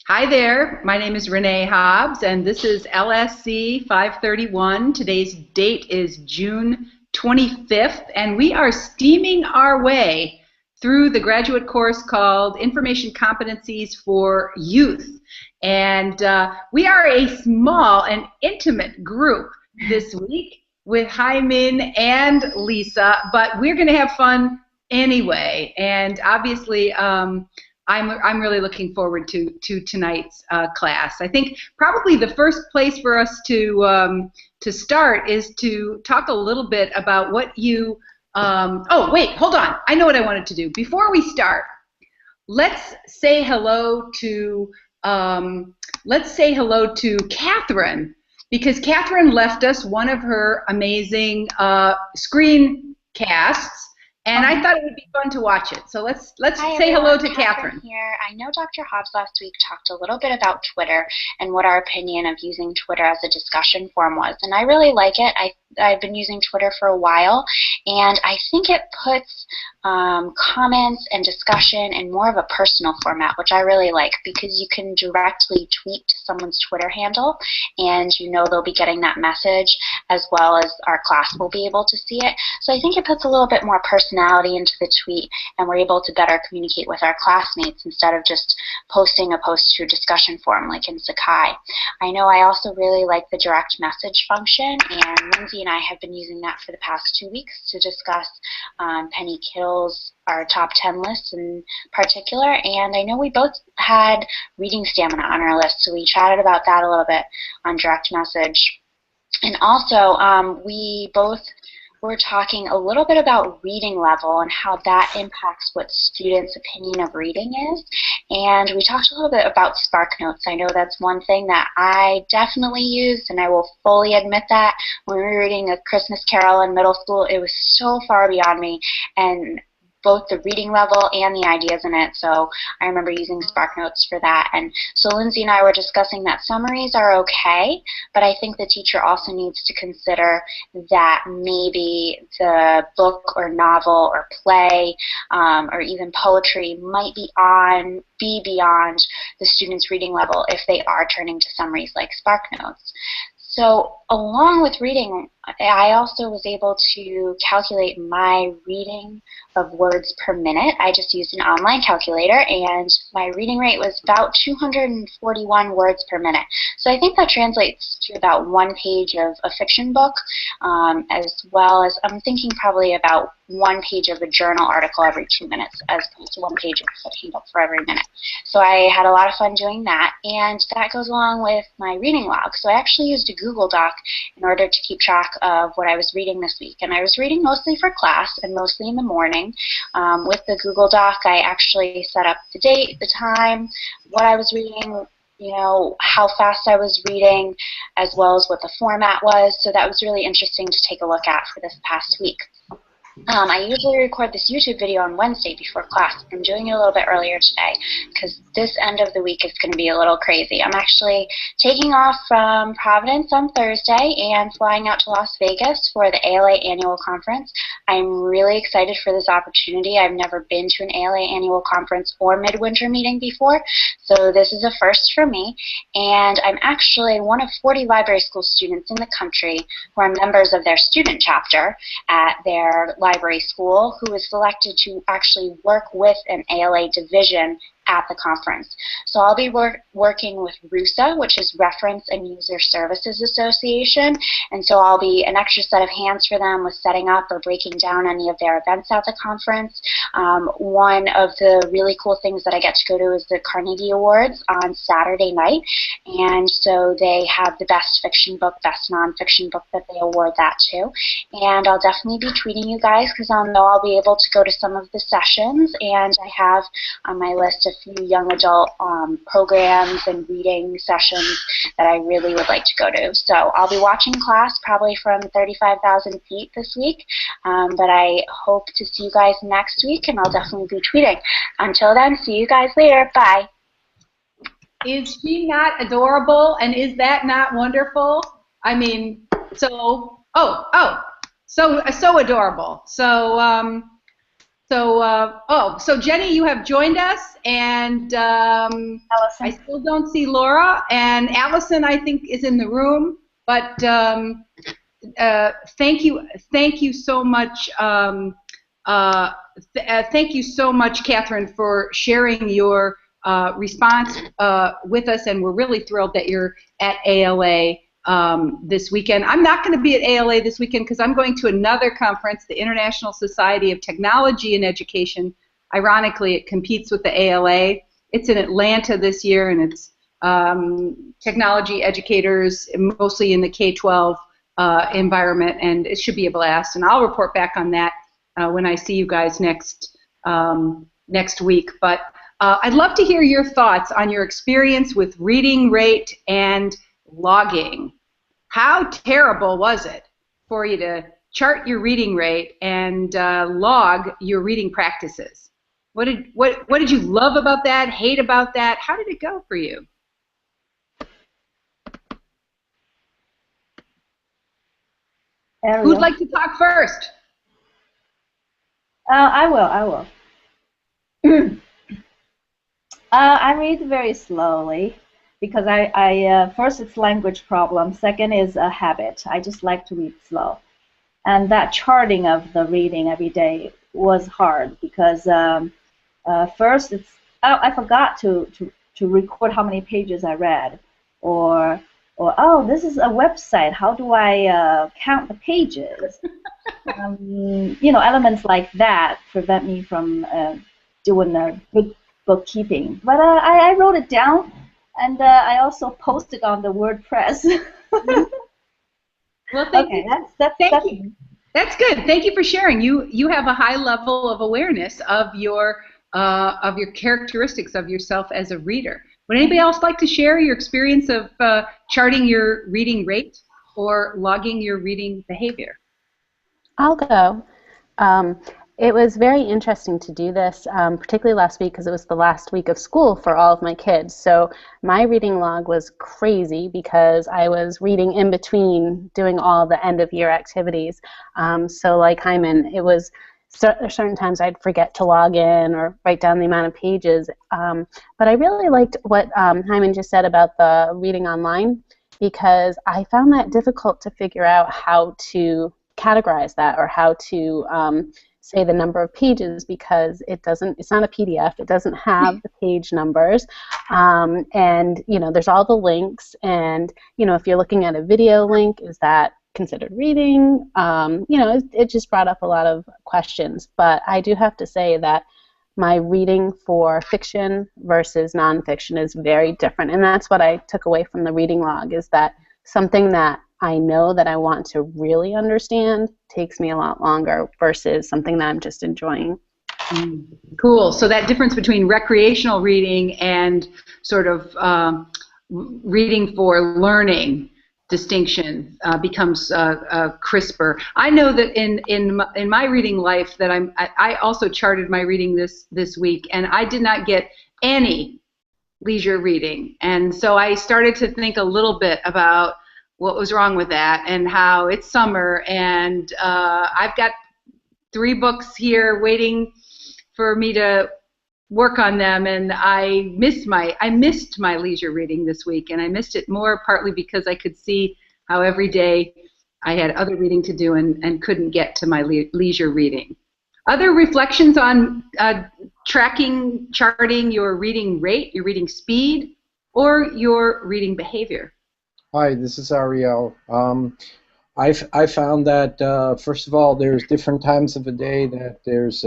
Hi there, my name is Renee Hobbs, and this is LSC 531. Today's date is June 25th, and we are steaming our way through the graduate course called Information Competencies for Youth. And we are a small and intimate group this week with Min and Lisa, but we're going to have fun anyway. And obviously, I'm really looking forward to tonight's class. I think probably the first place for us to start is to talk a little bit about what you. Oh wait, hold on. I know what I wanted to do. Before we start, let's say hello to Catherine, because Catherine left us one of her amazing screencasts. And I thought it would be fun to watch it. So let's Hi, say everyone. hello to Catherine. Here. I know Dr. Hobbs last week talked a little bit about Twitter and what our opinion of using Twitter as a discussion forum was. And I really like it. I've been using Twitter for a while, and I think it puts comments and discussion in more of a personal format, which I really like, because you can directly tweet to someone's Twitter handle, and you know they'll be getting that message, as well as our class will be able to see it. So I think it puts a little bit more personality into the tweet, and we're able to better communicate with our classmates instead of just posting a post to a discussion forum like in Sakai. I know I also really like the direct message function, and Lindsay and I have been using that for the past 2 weeks to discuss Penny Kittle's our top 10 lists in particular, and I know we both had reading stamina on our list, so we chatted about that a little bit on direct message. And also, we both were talking a little bit about reading level and how that impacts what students' opinion of reading is. And we talked a little bit about Spark Notes. I know that's one thing that I definitely used, and I will fully admit that when we were reading A Christmas Carol in middle school, it was so far beyond me, and both the reading level and the ideas in it. So I remember using SparkNotes for that. And so Lindsay and I were discussing that summaries are okay, but I think the teacher also needs to consider that maybe the book or novel or play or even poetry might be beyond the student's reading level if they are turning to summaries like SparkNotes. So along with reading, I also was able to calculate my reading of words per minute. I just used an online calculator, and my reading rate was about 241 words per minute. So I think that translates to about 1 page of a fiction book, as well as I'm thinking probably about 1 page of a journal article every 2 minutes, as opposed to 1 page of a fiction book for every minute. So I had a lot of fun doing that, and that goes along with my reading log. So I actually used a Google Doc in order to keep track of what I was reading this week. And I was reading mostly for class and mostly in the morning. With the Google Doc, I actually set up the date, the time, what I was reading, you know, how fast I was reading, as well as what the format was. So that was really interesting to take a look at for this past week. I usually record this YouTube video on Wednesday before class. I'm doing it a little bit earlier today because this end of the week is going to be a little crazy. I'm actually taking off from Providence on Thursday and flying out to Las Vegas for the ALA annual conference. I'm really excited for this opportunity. I've never been to an ALA annual conference or midwinter meeting before, so this is a first for me. And I'm actually one of 40 library school students in the country who are members of their student chapter at their library school, who was selected to actually work with an ALA division at the conference. So I'll be working with RUSA, which is Reference and User Services Association, and so I'll be an extra set of hands for them with setting up or breaking down any of their events at the conference. One of the really cool things that I get to go to is the Carnegie Awards on Saturday night, and so they have the best fiction book, best nonfiction book that they award that to, and I'll definitely be tweeting you guys because I'll know I'll be able to go to some of the sessions, and I have on my list a few young adult programs and reading sessions that I really would like to go to. So I'll be watching class probably from 35,000 feet this week, but I hope to see you guys next week, and I'll definitely be tweeting. Until then, see you guys later. Bye. Is she not adorable, and is that not wonderful? I mean, so adorable. So So Jenny, you have joined us, and I Allison. still don't see Laura, and Allison, I think, is in the room. But thank you so much, thank you so much, Catherine, for sharing your response with us, and we're really thrilled that you're at ALA this weekend. I'm not going to be at ALA this weekend because I'm going to another conference, the International Society of Technology and Education. Ironically, it competes with the ALA. It's in Atlanta this year, and it's technology educators, mostly in the K-12 environment, and it should be a blast. And I'll report back on that when I see you guys next week. But I'd love to hear your thoughts on your experience with reading rate and logging. How terrible was it for you to chart your reading rate and log your reading practices? What did you love about that, hate about that? How did it go for you? Ariel. Who'd like to talk first? I will. I read very slowly because I first it's language problem. Second is a habit. I just like to read slow, and that charting of the reading every day was hard because first I forgot to record how many pages I read, or oh, this is a website. How do I count the pages? Elements like that prevent me from doing a good bookkeeping. But I wrote it down, and I also posted on the WordPress. Well, thank you. Thank you. That's good. Thank you for sharing. You have a high level of awareness of your characteristics of yourself as a reader. Would anybody else like to share your experience of charting your reading rate or logging your reading behavior? I'll go. It was very interesting to do this, particularly last week because it was the last week of school for all of my kids. So my reading log was crazy because I was reading in between doing all the end of year activities. So like Hyman, it was certain times I'd forget to log in or write down the amount of pages. But I really liked what Hyman just said about the reading online because I found that difficult to figure out how to categorize that or how to say the number of pages because it's not a PDF, it doesn't have the page numbers, and there's all the links, and if you're looking at a video link, is that considered reading? It just brought up a lot of questions, but I do have to say that my reading for fiction versus nonfiction is very different, and that's what I took away from the reading log, is that something that I know that I want to really understand takes me a lot longer versus something that I'm just enjoying. Cool. So that difference between recreational reading and sort of reading for learning distinction becomes crisper. I know that in my reading life that I also charted my reading this week, and I did not get any leisure reading, and so I started to think a little bit about what was wrong with that and how it's summer, and I've got 3 books here waiting for me to work on them, and I missed my leisure reading this week, and I missed it more partly because I could see how every day I had other reading to do and couldn't get to my leisure reading. Other reflections on charting your reading rate, your reading speed, or your reading behavior? Hi, this is Ariel. I found that, first of all, there's different times of the day that there's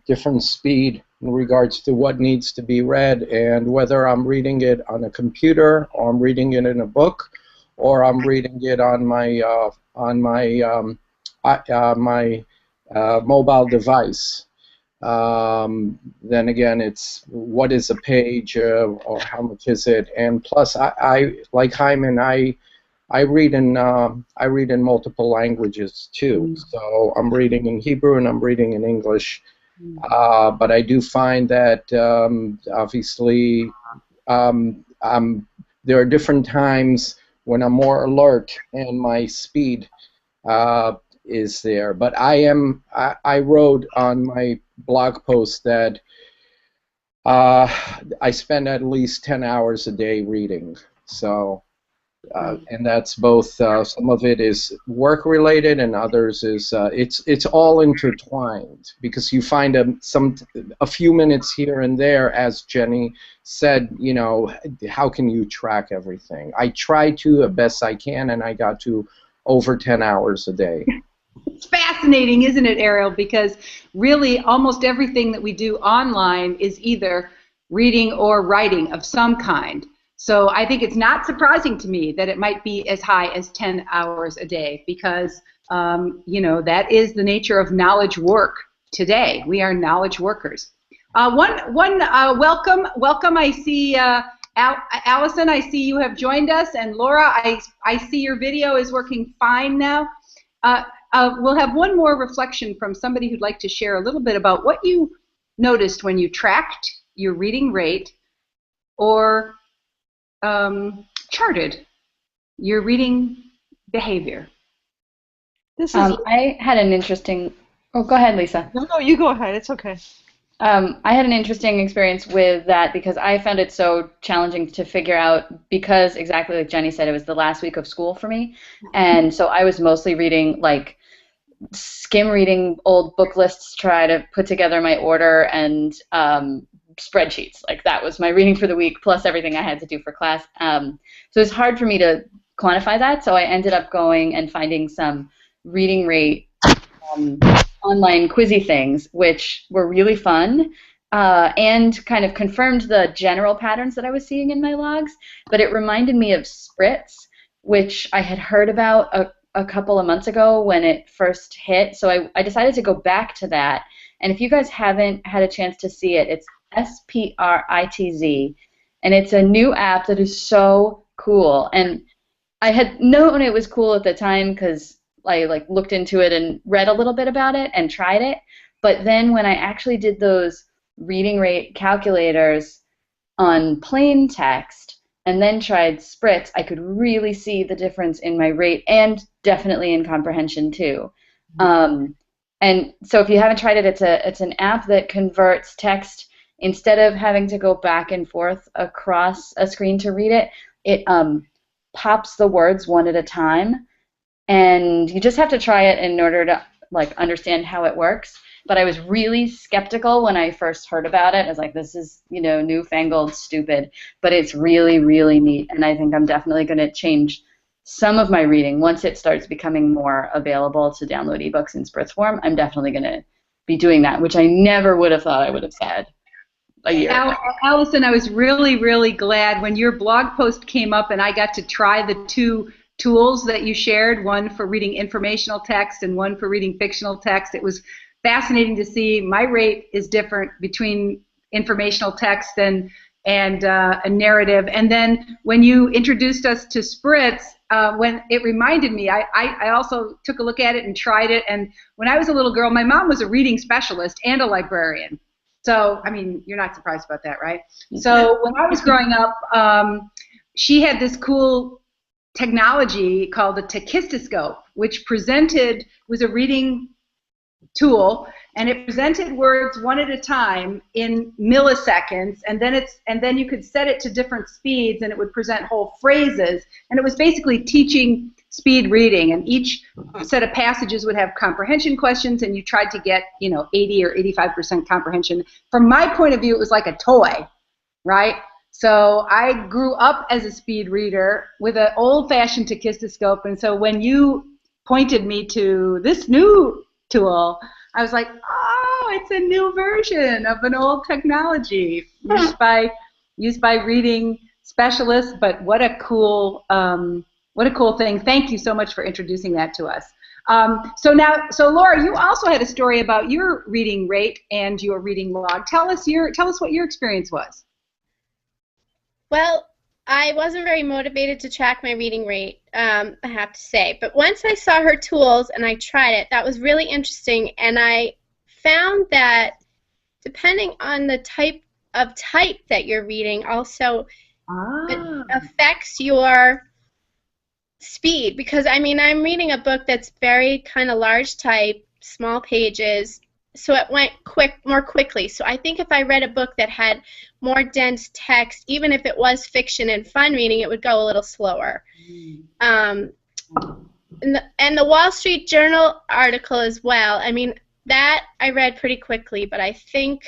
different speed in regards to what needs to be read, and whether I'm reading it on a computer, or I'm reading it in a book, or I'm reading it on my mobile device. Then again, it's what is a page or how much is it, and plus I like Hyman, I read in multiple languages too. So I'm reading in Hebrew and I'm reading in English, but I do find that obviously there are different times when I'm more alert and my speed is there. But I wrote on my blog post that I spend at least 10 hours a day reading. So, and that's both, some of it is work related and others is, it's all intertwined, because you find a few minutes here and there, as Jenny said, you know, how can you track everything? I try to the best I can, and I got to over 10 hours a day. It's fascinating, isn't it, Ariel? Because really almost everything that we do online is either reading or writing of some kind. So I think it's not surprising to me that it might be as high as 10 hours a day, because you know, that is the nature of knowledge work today. We are knowledge workers. Welcome. I see Allison, I see you have joined us, and Laura, I see your video is working fine now. We'll have one more reflection from somebody who'd like to share a little bit about what you noticed when you tracked your reading rate or charted your reading behavior. I had an interesting. Oh, go ahead, Lisa. No, you go ahead. It's okay. I had an interesting experience with that because I found it so challenging to figure out, because exactly like Jenny said, it was the last week of school for me, and so I was mostly reading, like, skim reading old book lists, try to put together my order, and spreadsheets. Like, that was my reading for the week, plus everything I had to do for class. So it's hard for me to quantify that, so I ended up going and finding some reading rate online quizzy things, which were really fun and kind of confirmed the general patterns that I was seeing in my logs. But it reminded me of Spritz, which I had heard about a couple of months ago when it first hit. So I decided to go back to that. And if you guys haven't had a chance to see it, it's Spritz, and it's a new app that is so cool. And I had known it was cool at the time because I looked into it and read a little bit about it and tried it. But then when I actually did those reading rate calculators on plain text and then tried Spritz, I could really see the difference in my rate and definitely in comprehension too. And so if you haven't tried it, it's an app that converts text. Instead of having to go back and forth across a screen to read it, it pops the words one at a time. And you just have to try it in order to understand how it works. But I was really skeptical when I first heard about it. I was like, this is, newfangled, stupid. But it's really, really neat. And I think I'm definitely going to change some of my reading once it starts becoming more available to download ebooks in Spritz form. I'm definitely going to be doing that, which I never would have thought I would have said a year ago. Allison, I was really, really glad when your blog post came up and I got to try the two tools that you shared, one for reading informational text and one for reading fictional text. It was fascinating to see. My rate is different between informational text and a narrative. And then when you introduced us to Spritz, when it reminded me, I also took a look at it and tried it. And when I was a little girl, my mom was a reading specialist and a librarian. So, I mean, you're not surprised about that, right? So when I was growing up, she had this cool technology called a tachistoscope, which was a reading tool, and it presented words one at a time in milliseconds, and then you could set it to different speeds, and it would present whole phrases, and it was basically teaching speed reading, and each set of passages would have comprehension questions, and you tried to get 80 or 85% comprehension. From my point of view, it was like a toy, right? So I grew up as a speed reader with an old-fashioned tachistoscope, and so when you pointed me to this new tool, I was like, oh, it's a new version of an old technology used by reading specialists. But what a cool thing! Thank you so much for introducing that to us. So Laura, you also had a story about your reading rate and your reading log. Tell us what your experience was. Well, I wasn't very motivated to track my reading rate, I have to say. But once I saw her tools and I tried it, that was really interesting. And I found that depending on the type that you're reading also it affects your speed. Because, I mean, I'm reading a book that's very kind of large type, small pages, so it went more quickly. So I think if I read a book that had more dense text, even if it was fiction and fun reading, it would go a little slower. And the Wall Street Journal article as well. I mean, that I read pretty quickly, but I think,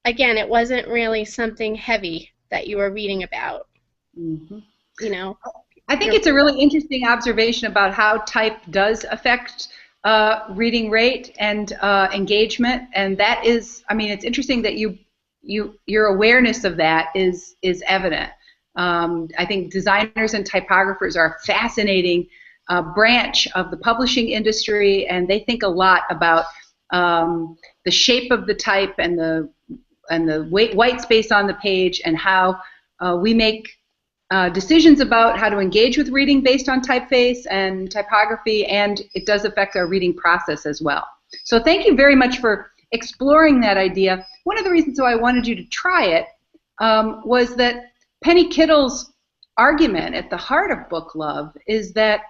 again, it wasn't really something heavy that you were reading about. Mm-hmm. You know. I think it's a really interesting observation about how type does affect reading rate and engagement, and that is, I mean, it's interesting that your awareness of that is evident. I think designers and typographers are a fascinating branch of the publishing industry, and they think a lot about the shape of the type and the white space on the page, and how we make decisions about how to engage with reading based on typeface and typography, and it does affect our reading process as well. So thank you very much for exploring that idea. One of the reasons why I wanted you to try it was that Penny Kittle's argument at the heart of book love is that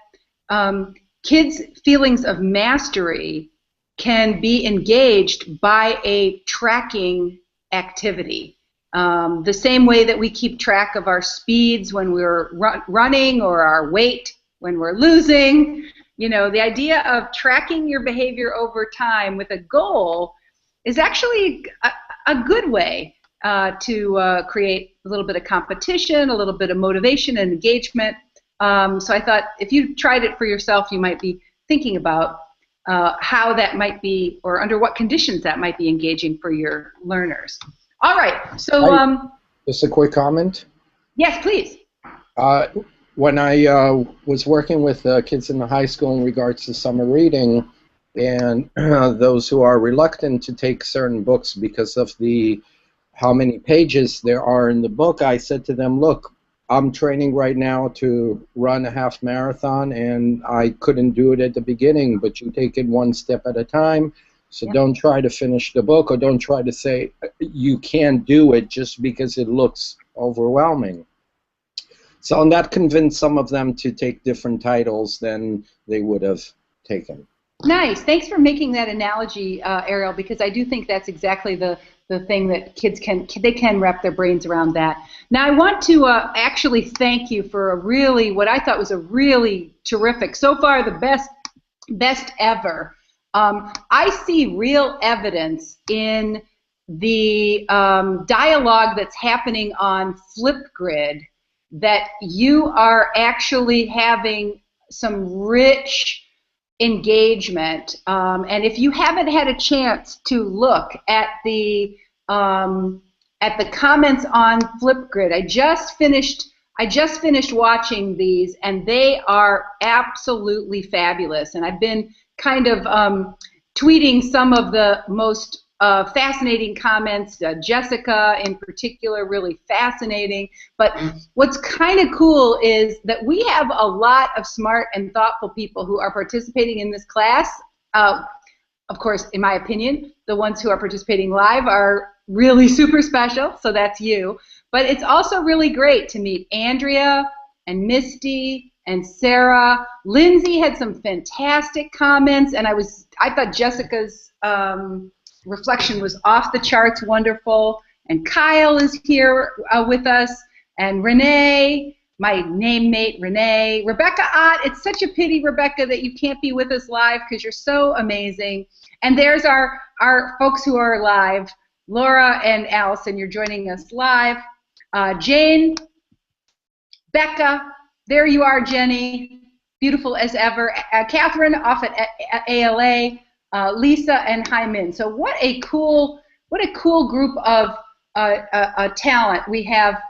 kids' feelings of mastery can be engaged by a tracking activity. The same way that we keep track of our speeds when we're running, or our weight when we're losing. You know, the idea of tracking your behavior over time with a goal is actually a good way to create a little bit of competition, a little bit of motivation and engagement. So I thought if you tried it for yourself, you might be thinking about how that might be, or under what conditions that might be engaging for your learners. All right, so just a quick comment. Yes, please. When I was working with kids in the high school in regards to summer reading, and those who are reluctant to take certain books because of how many pages there are in the book, I said to them, look, I'm training right now to run a half marathon, and I couldn't do it at the beginning, but you take it one step at a time. So don't try to finish the book, or don't try to say you can't do it just because it looks overwhelming. So and that convinced some of them to take different titles than they would have taken. Nice. Thanks for making that analogy, Ariel, because I do think that's exactly the thing that kids can wrap their brains around that. Now I want to actually thank you for what I thought was a really terrific, so far the best ever. I see real evidence in the dialogue that's happening on Flipgrid that you are actually having some rich engagement. And if you haven't had a chance to look at the comments on Flipgrid, I just finished watching these, and they are absolutely fabulous. And I've been kind of tweeting some of the most fascinating comments. Jessica in particular, really fascinating. But what's kind of cool is that we have a lot of smart and thoughtful people who are participating in this class. Of course, in my opinion, the ones who are participating live are really super special, so that's you. But it's also really great to meet Andrea and Misty and Sarah. Lindsay had some fantastic comments, and I thought Jessica's reflection was off the charts wonderful. And Kyle is here with us, and Renee, my name mate Renee, Rebecca Ott. It's such a pity, Rebecca, that you can't be with us live because you're so amazing. And there's our folks who are live, Laura and Allison. You're joining us live. Jane, Becca. There you are, Jenny, beautiful as ever. Catherine off at ALA, Lisa and Hyman. So what a cool group of talent we have,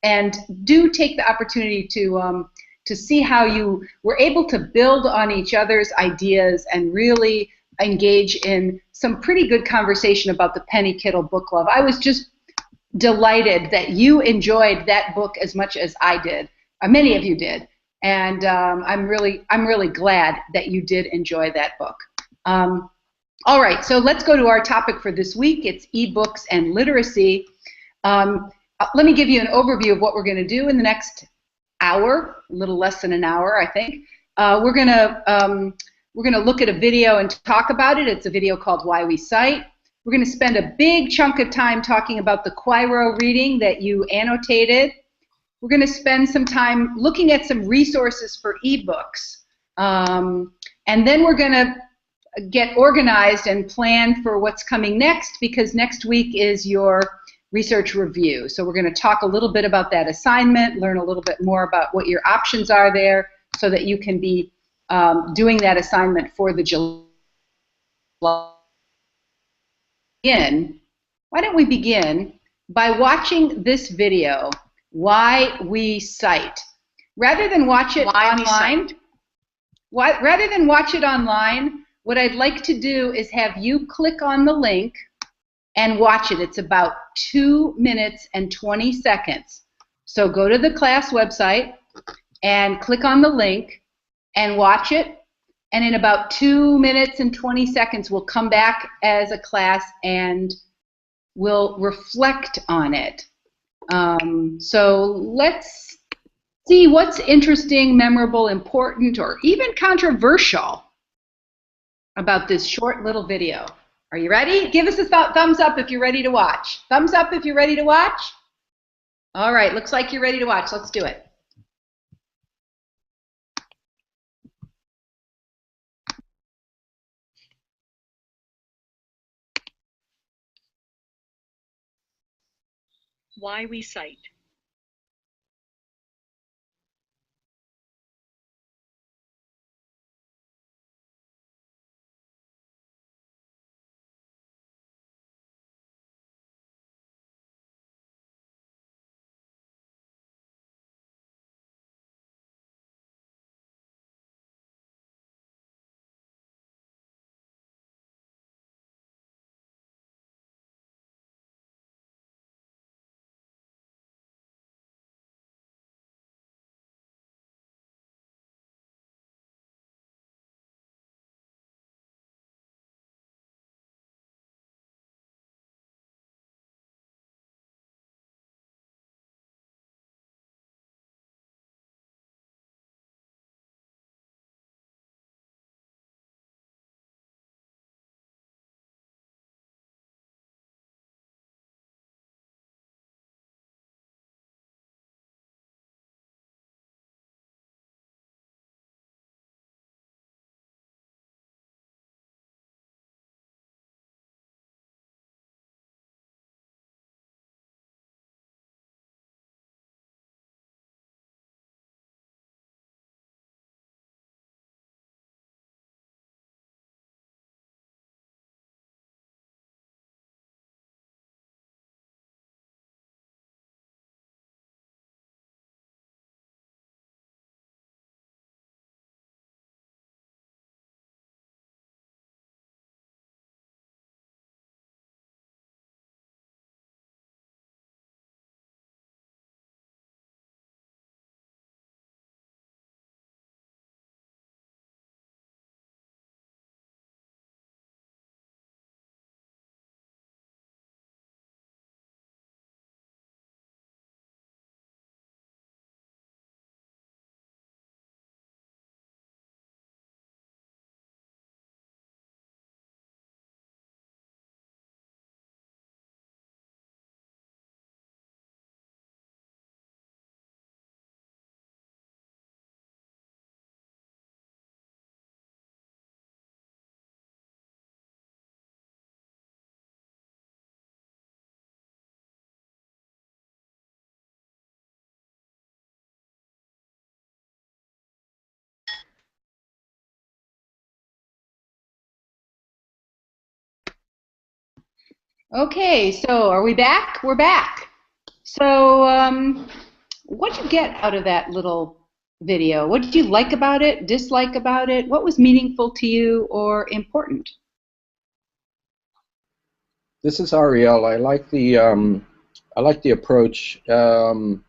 and do take the opportunity to see how you were able to build on each other's ideas and really engage in some pretty good conversation about the Penny Kittle Book Club. I was just delighted that you enjoyed that book as much as I did. Many of you did, and I'm really glad that you did enjoy that book. All right, so let's go to our topic for this week. It's ebooks and literacy. Let me give you an overview of what we're going to do in the next hour, a little less than an hour, I think. We're going to We're going to look at a video and talk about it. It's a video called Why We Cite. We're going to spend a big chunk of time talking about the Quairo reading that you annotated. We're going to spend some time looking at some resources for ebooks. And then we're going to get organized and plan for what's coming next, because next week is your research review. So we're going to talk a little bit about that assignment, learn a little bit more about what your options are there so that you can be doing that assignment for the July. Why don't we begin by watching this video, Why We Cite. Rather than watch it online, what I'd like to do is have you click on the link and watch it. It's about 2 minutes and 20 seconds. So go to the class website and click on the link and watch it. And in about 2 minutes and 20 seconds, we'll come back as a class and we'll reflect on it. So let's see what's interesting, memorable, important, or even controversial about this short little video. Are you ready? Give us a thumbs up if you're ready to watch. Thumbs up if you're ready to watch. All right, looks like you're ready to watch. Let's do it. Why We Cite. Okay, so are we back? We're back. So what did you get out of that little video? What did you like about it, dislike about it? What was meaningful to you or important? This is Ariel. I like the approach of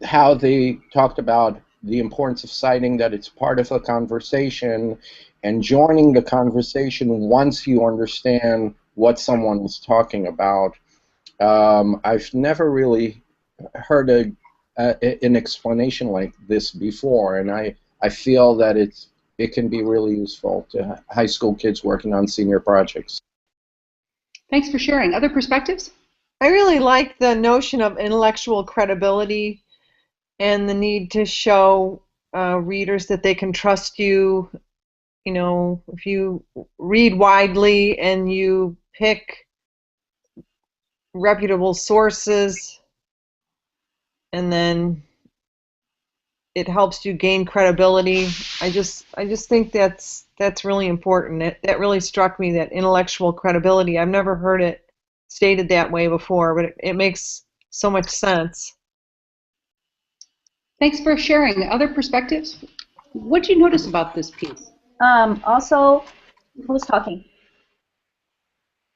how they talked about the importance of citing, that it's part of a conversation, and joining the conversation once you understand what someone is talking about. I've never really heard an explanation like this before, and I feel that it's it can be really useful to high school kids working on senior projects. Thanks for sharing. Other perspectives? I really like the notion of intellectual credibility and the need to show readers that they can trust you. You know, if you read widely and you pick reputable sources, and then it helps you gain credibility. I just think that's really important. That really struck me, that intellectual credibility. I've never heard it stated that way before, but it makes so much sense. Thanks for sharing. Other perspectives? What did you notice about this piece? Also, who's talking?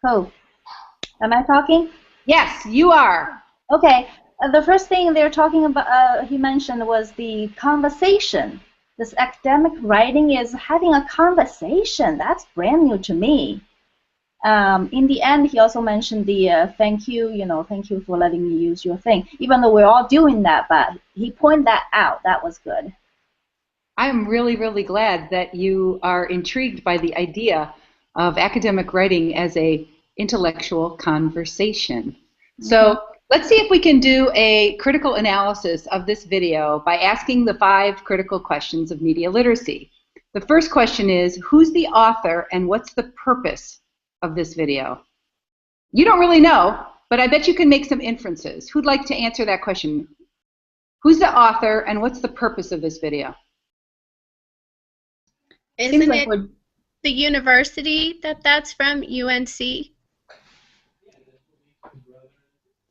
Who? Am I talking? Yes, you are. Okay. The first thing they're talking about, he mentioned, was the conversation. This academic writing is having a conversation. That's brand new to me. In the end, he also mentioned the thank you, thank you for letting me use your thing. Even though we're all doing that, but he pointed that out. That was good. I'm really, really glad that you are intrigued by the idea of academic writing as a intellectual conversation. So let's see if we can do a critical analysis of this video by asking the 5 critical questions of media literacy. The first question is, who's the author and what's the purpose of this video? You don't really know, but I bet you can make some inferences. Who'd like to answer that question? Who's the author and what's the purpose of this video? Isn't it the university that's from, UNC?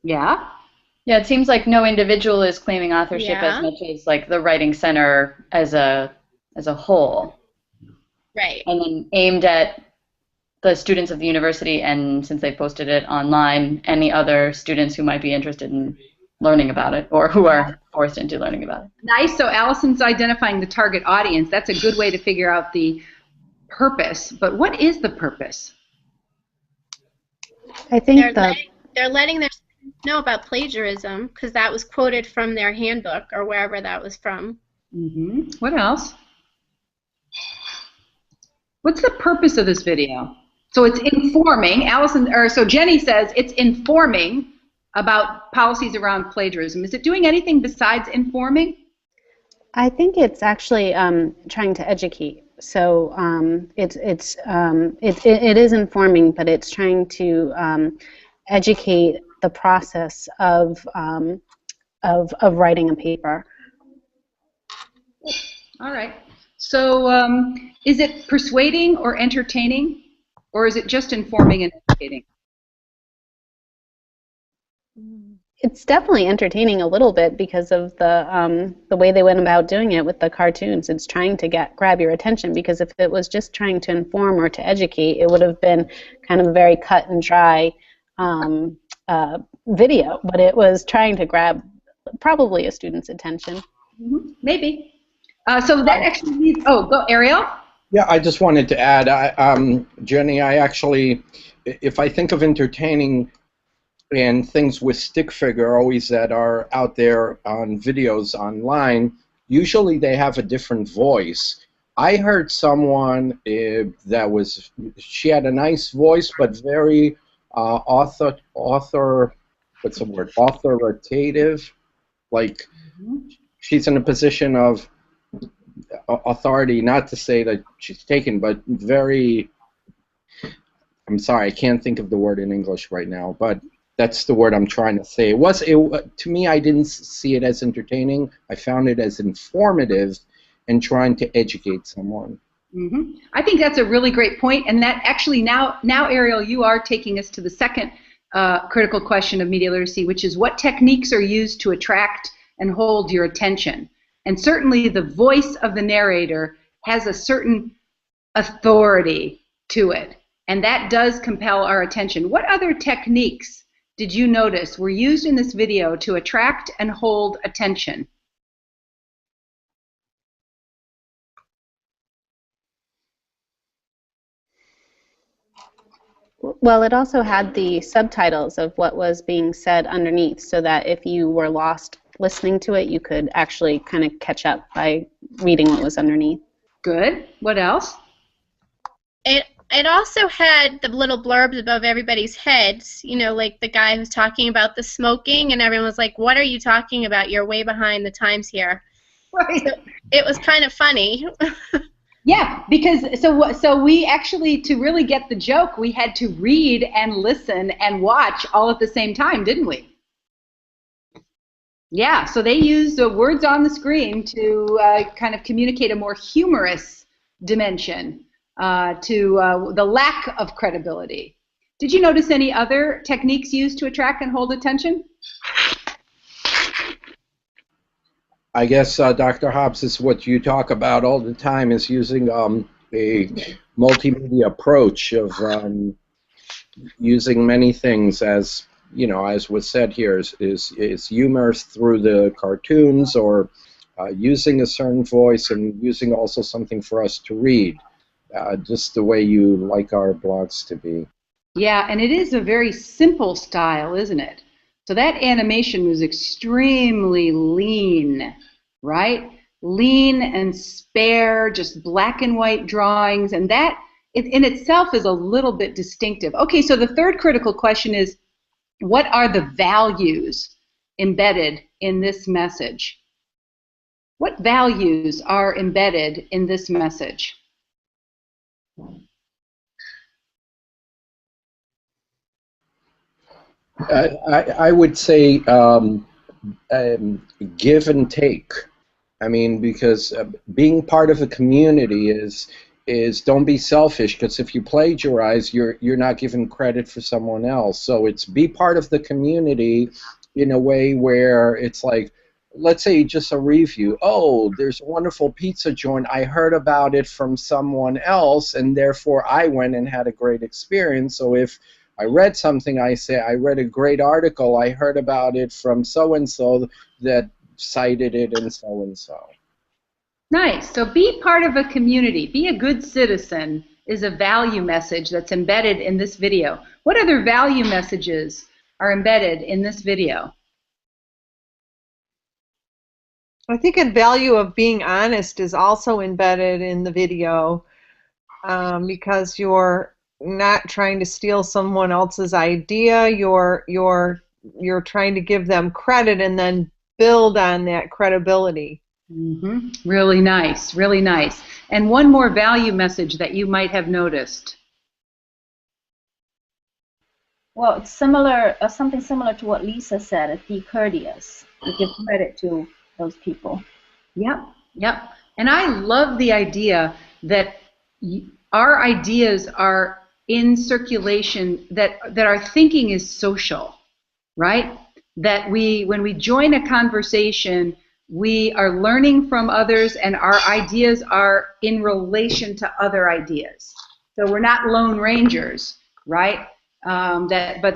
Yeah? Yeah, it seems like no individual is claiming authorship as much as like the writing center as a whole. Right. And then aimed at the students of the university, and since they posted it online, any other students who might be interested in learning about it or who are forced into learning about it. Nice. So Allison's identifying the target audience. That's a good way to figure out the purpose. But what is the purpose? I think they're letting their students know about plagiarism because that was quoted from their handbook or wherever that was from. What else? What's the purpose of this video? So it's informing. So Jenny says it's informing about policies around plagiarism. Is it doing anything besides informing? I think it's actually trying to educate. So it is informing, but it's trying to educate the process of writing a paper. All right. So is it persuading or entertaining, or is it just informing and educating? It's definitely entertaining a little bit because of the way they went about doing it with the cartoons. It's trying to grab your attention, because if it was just trying to inform or to educate, it would have been kind of a very cut and dry video. But it was trying to grab probably a student's attention. Maybe. So that actually leads. Oh, go Ariel. Yeah, I just wanted to add, Jenny, I actually, if I think of entertaining and things with stick figure always that are out there on videos online, usually they have a different voice. I heard someone she had a nice voice, but very authoritative, like she's in a position of authority, not to say that she's taken, but very, I'm sorry, I can't think of the word in English right now, but that's the word I'm trying to say. To me, I didn't see it as entertaining. I found it as informative and trying to educate someone. I think that's a really great point, and that actually now Ariel, you are taking us to the second critical question of media literacy, which is what techniques are used to attract and hold your attention. And certainly the voice of the narrator has a certain authority to it, and that does compel our attention. What other techniques did you notice were used in this video to attract and hold attention? Well, it also had the subtitles of what was being said underneath, so that if you were lost listening to it, you could actually kind of catch up by reading what was underneath. Good. What else? It also had the little blurbs above everybody's heads, you know, like the guy who's talking about the smoking, and everyone was like, "What are you talking about? You're way behind the times here." Right. So it was kind of funny. Yeah, because so we actually, to really get the joke, we had to read and listen and watch all at the same time, didn't we? Yeah, so they used the words on the screen to kind of communicate a more humorous dimension to the lack of credibility. Did you notice any other techniques used to attract and hold attention? I guess, Dr. Hobbs, is what you talk about all the time, is using a multimedia approach of using many things, as you know, as was said here, is humor through the cartoons, or using a certain voice and using also something for us to read, just the way you like our blogs to be. Yeah, and it is a very simple style, isn't it? So that animation was extremely lean, right? Lean and spare, just black and white drawings, and that in itself is a little bit distinctive. Okay, so the third critical question is, what are the values embedded in this message? What values are embedded in this message? I would say give and take. I mean, because being part of a community is don't be selfish, because if you plagiarize, you're not giving credit for someone else. So it's be part of the community in a way where it's like, let's say just a review. Oh, there's a wonderful pizza joint. I heard about it from someone else, and therefore I went and had a great experience. So if I read something, I say, I read a great article, I heard about it from so-and-so that cited it and so-and-so. Nice. So be part of a community. Be a good citizen is a value message that's embedded in this video. What other value messages are embedded in this video? I think a value of being honest is also embedded in the video, because you're not trying to steal someone else's idea. You're trying to give them credit and then build on that credibility. Mm-hmm. Really nice, really nice. And one more value message that you might have noticed. Well, it's similar, something similar to what Lisa said. Be courteous. You give credit to those people. Yep, yep. And I love the idea that our ideas are in circulation, that our thinking is social, right? That when we join a conversation, we are learning from others, and our ideas are in relation to other ideas. So we're not lone rangers, right? But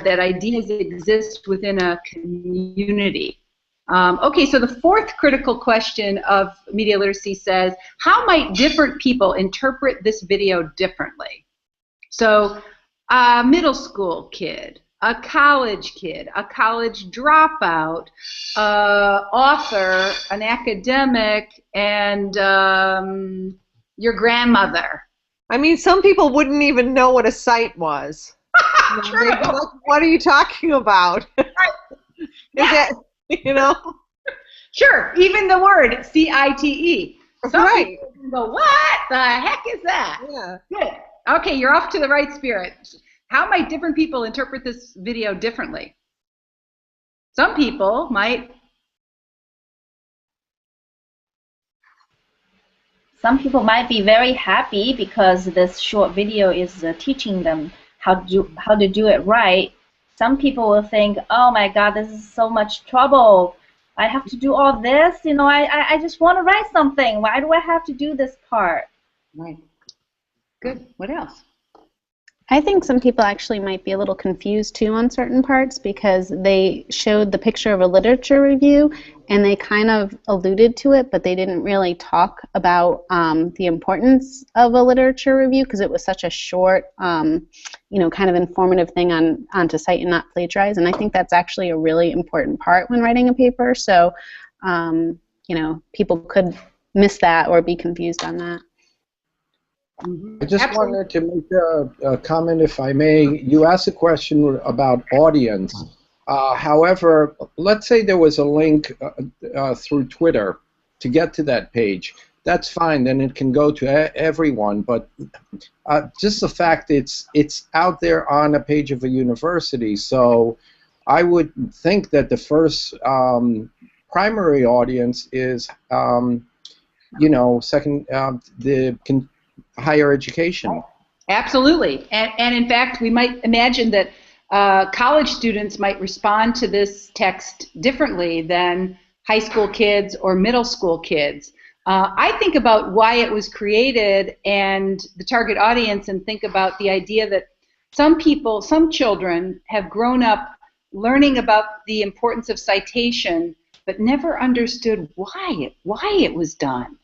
that ideas exist within a community. Okay, so the fourth critical question of media literacy says, how might different people interpret this video differently? So a middle school kid, a college kid, a college dropout, author, an academic, and your grandmother. I mean, some people wouldn't even know what a site was. True. Like, what are you talking about? Is that, you know? Sure, even the word CITE. Some Right. people go, what the heck is that? Yeah. Good. Okay, you're off to the right spirit. How might different people interpret this video differently? Some people might. Some people might be very happy because this short video is teaching them how to do it right. Some people will think, oh my God, this is so much trouble. I have to do all this. You know, I just want to write something. Why do I have to do this part? Right. Good. What else? I think some people actually might be a little confused too on certain parts, because they showed the picture of a literature review and they kind of alluded to it, but they didn't really talk about the importance of a literature review, because it was such a short, you know, kind of informative thing on to cite and not plagiarize. And I think that's actually a really important part when writing a paper. So, you know, people could miss that or be confused on that. I just Absolutely. wanted to make a comment, if I may. You asked a question about audience. However, let's say there was a link through Twitter to get to that page. That's fine, then it can go to everyone. But just the fact it's out there on a page of a university, so I would think that the first primary audience is, second, higher education. Absolutely. And in fact, we might imagine that college students might respond to this text differently than high school kids or middle school kids. I think about why it was created and the target audience, and think about the idea that some children have grown up learning about the importance of citation, but never understood why it was done.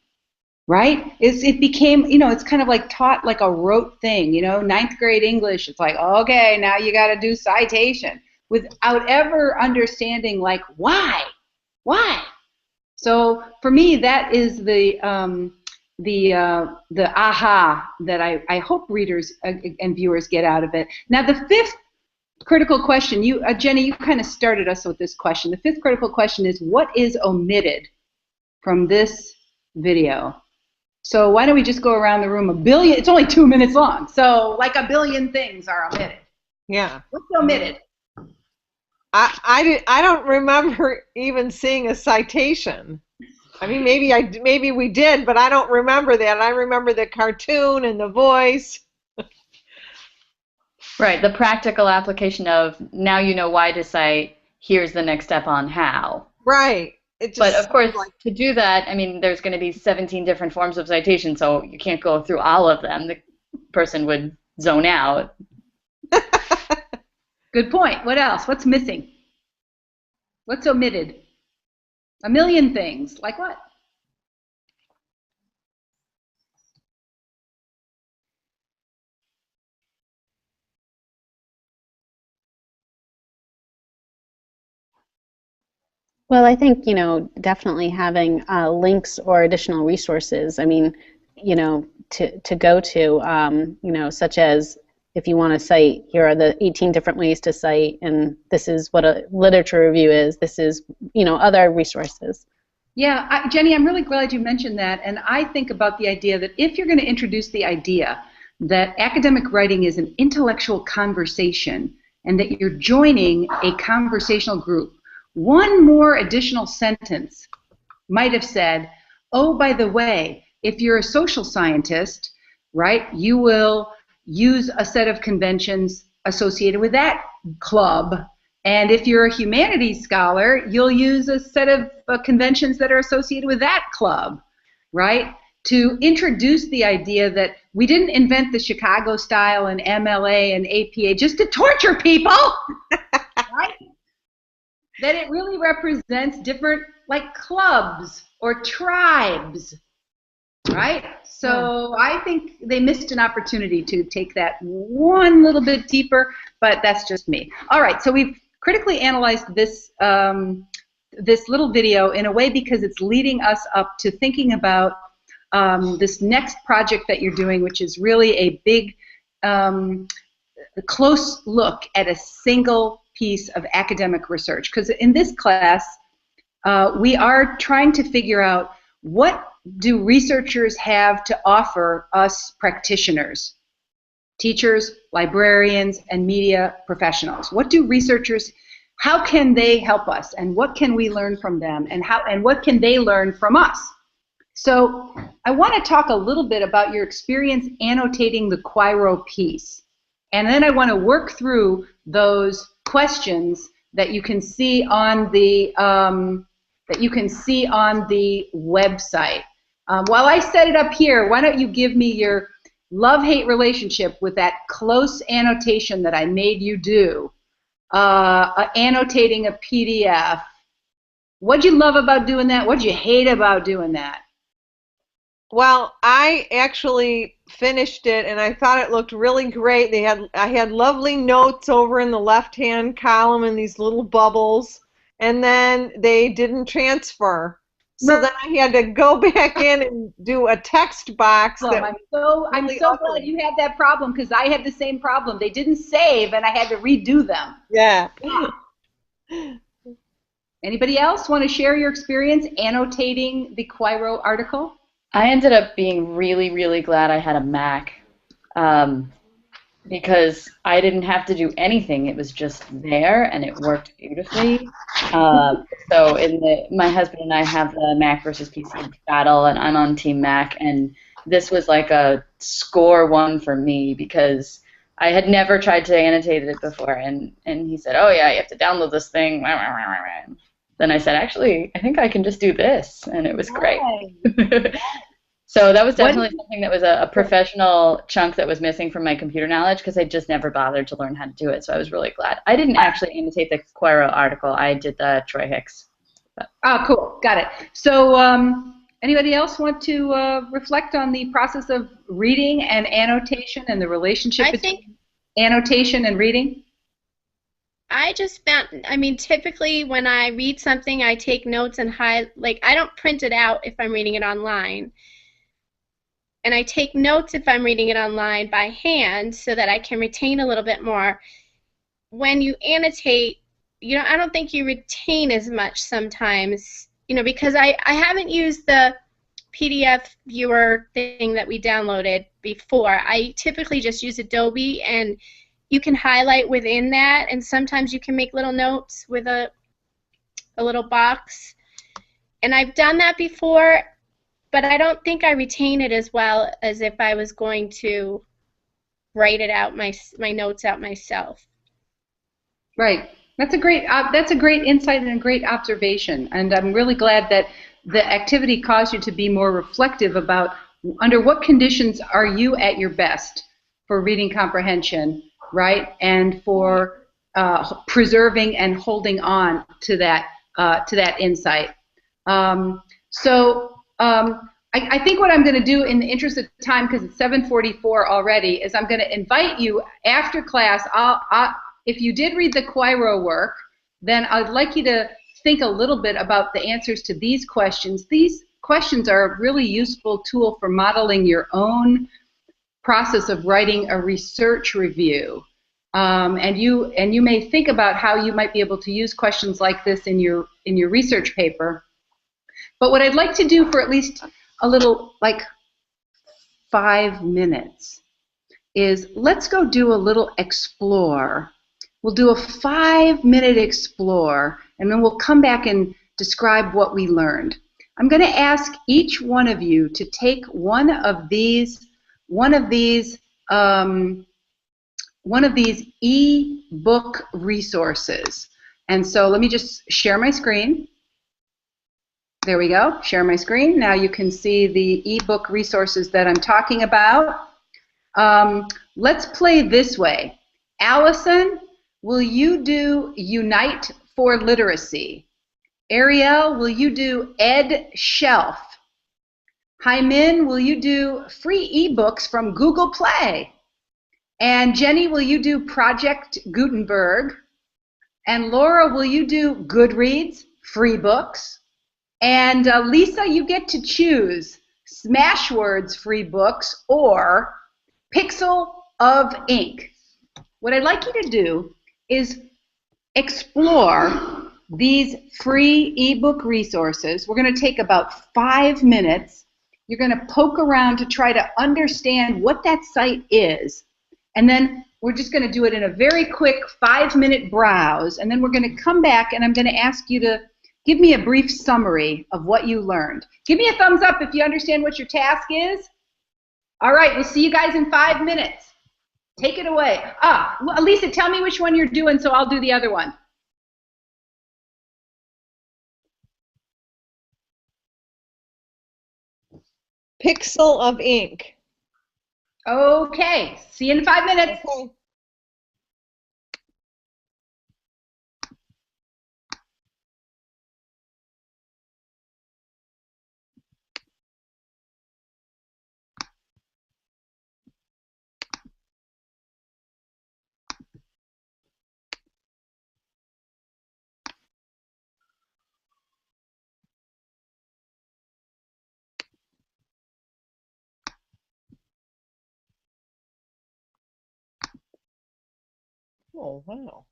Right? It became, it's kind of like taught like a rote thing, ninth grade English, it's like, okay, now you got to do citation, without ever understanding, like, why? So for me, that is the aha that I hope readers and viewers get out of it. Now, the fifth critical question, Jenny, you kind of started us with this question. The fifth critical question is, what is omitted from this video? So why don't we just go around the room it's only 2 minutes long, so like a billion things are omitted. Yeah. What's omitted? I don't remember even seeing a citation. I mean, maybe we did, but I don't remember that. I remember the cartoon and the voice. Right, the practical application of, now you know why to cite, here's the next step on how. Right. But of course, to do that, I mean, there's going to be 17 different forms of citation, so you can't go through all of them. The person would zone out. Good point. What else? What's missing? What's omitted? A million things. Like what? Well, I think, definitely having links or additional resources, I mean, to go to, such as if you want to cite, here are the 18 different ways to cite, and this is what a literature review is, this is, other resources. Yeah, Jenny, I'm really glad you mentioned that, and I think about the idea that if you're going to introduce the idea that academic writing is an intellectual conversation and that you're joining a conversational group, one more additional sentence might have said, oh, by the way, if you're a social scientist, right, you will use a set of conventions associated with that club. And if you're a humanities scholar, you'll use a set of conventions that are associated with that club, right? To introduce the idea that we didn't invent the Chicago style and MLA and APA just to torture people, right? That it really represents different, like, clubs or tribes, right? So I think they missed an opportunity to take that one little bit deeper, but that's just me. All right, so we've critically analyzed this this little video in a way because it's leading us up to thinking about this next project that you're doing, which is really a big, close look at a single piece of academic research. Because in this class, we are trying to figure out, what do researchers have to offer us practitioners, teachers, librarians, and media professionals? What do researchers, how can they help us, and what can we learn from them, and what can they learn from us? So I want to talk a little bit about your experience annotating the Quairo piece, and then I want to work through those questions that you can see on the website. While I set it up here, why don't you give me your love-hate relationship with that close annotation that I made you do, annotating a PDF. What'd you love about doing that? What'd you hate about doing that? Well, I actually finished it, and I thought it looked really great. I had lovely notes over in the left-hand column in these little bubbles, and then they didn't transfer. So then I had to go back in and do a text box. That I'm really so awkward. glad you had that problem because I had the same problem. They didn't save and I had to redo them. Yeah. Anybody else want to share your experience annotating the Quiro article? I ended up being really, really glad I had a Mac because I didn't have to do anything. It was just there and it worked beautifully. So my husband and I have the Mac versus PC battle, and I'm on Team Mac, and this was like a score one for me because I had never tried to annotate it before, and he said, "Oh yeah, you have to download this thing." Then I said, "Actually, I think I can just do this," and it was great. So that was definitely something that was a professional chunk that was missing from my computer knowledge because I just never bothered to learn how to do it. So I was really glad. I didn't actually annotate the Quiro article. I did the Troy Hicks. But. Oh, cool. Got it. So anybody else want to reflect on the process of reading and annotation and the relationship between annotation and reading? I just found, typically when I read something, I take notes and I don't print it out if I'm reading it online. And I take notes if I'm reading it online by hand so that I can retain a little bit more. When you annotate, I don't think you retain as much sometimes, because I haven't used the PDF viewer thing that we downloaded before. I typically just use Adobe, and you can highlight within that, and sometimes you can make little notes with a little box. And I've done that before, but I don't think I retain it as well as if I was going to write it out, my notes out myself. Right. That's a great insight and a great observation. And I'm really glad that the activity caused you to be more reflective about under what conditions are you at your best for reading comprehension, right? And for preserving and holding on to that insight. I think what I'm going to do in the interest of time, because it's 7:44 already, is I'm going to invite you after class. If you did read the Quiro work, then I'd like you to think a little bit about the answers to these questions. These questions are a really useful tool for modeling your own process of writing a research review. And you may think about how you might be able to use questions like this in your research paper. But what I'd like to do for at least a little, like 5 minutes, is let's go do a little explore. We'll do a 5-minute explore, and then we'll come back and describe what we learned. I'm going to ask each one of you to take one of these e-book resources. And so let me just share my screen. There we go. Share my screen. Now you can see the e-book resources that I'm talking about. Let's play this way. Allison, will you do Unite for Literacy? Ariel, will you do Ed Shelf? Hymin, will you do free ebooks from Google Play? And Jenny, will you do Project Gutenberg? And Laura, will you do Goodreads, free books? And Lisa, you get to choose Smashwords free books or Pixel of Ink. What I'd like you to do is explore these free ebook resources. We're going to take about 5 minutes. You're going to poke around to try to understand what that site is. And then we're just going to do it in a very quick 5-minute browse. And then we're going to come back and I'm going to ask you to give me a brief summary of what you learned. Give me a thumbs up if you understand what your task is. All right, we'll see you guys in 5 minutes. Take it away. Lisa, tell me which one you're doing so I'll do the other one. Pixel of Ink. Okay, see you in 5 minutes. Okay. Oh, wow.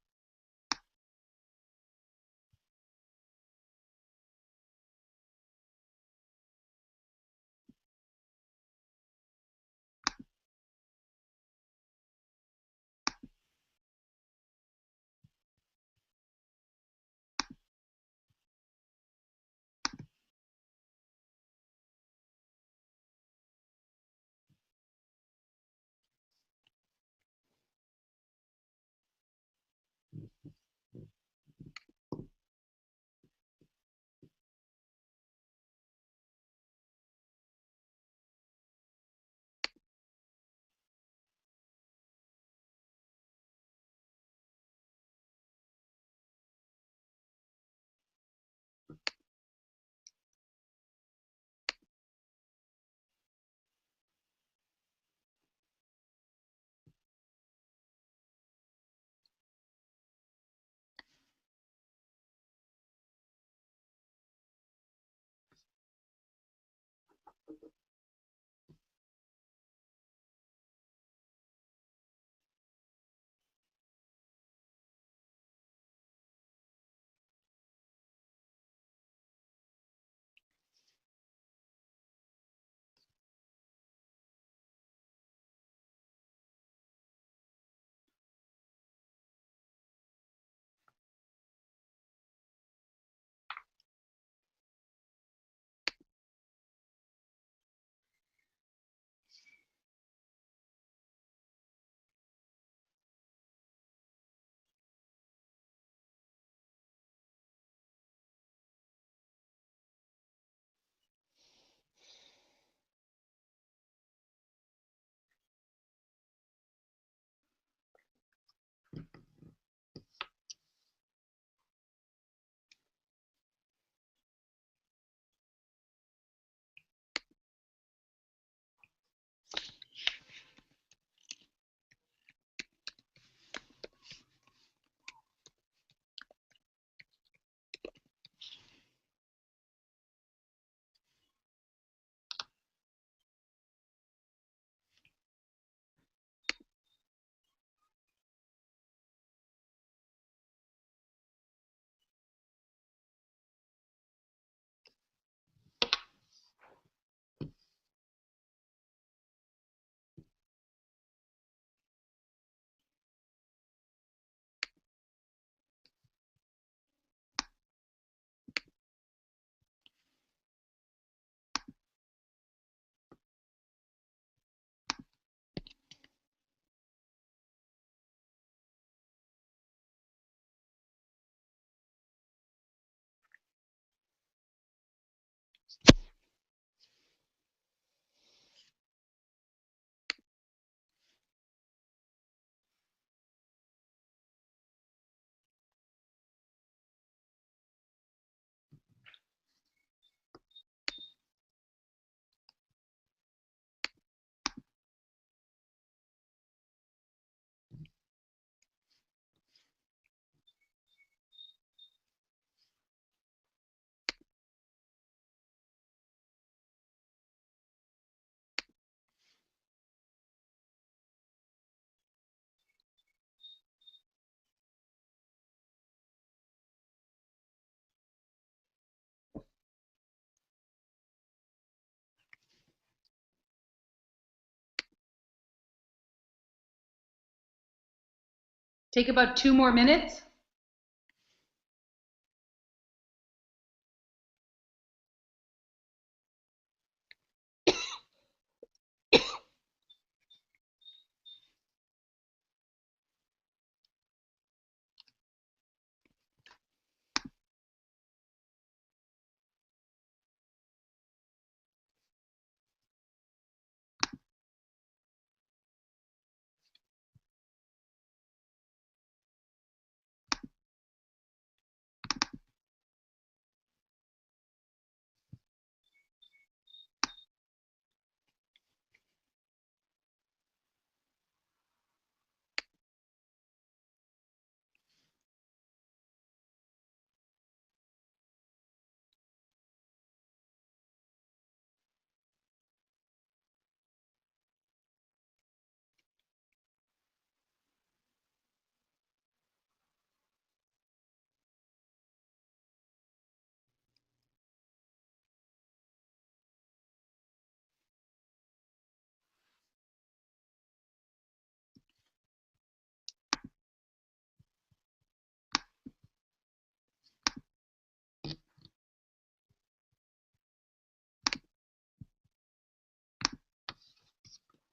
Take about 2 more minutes.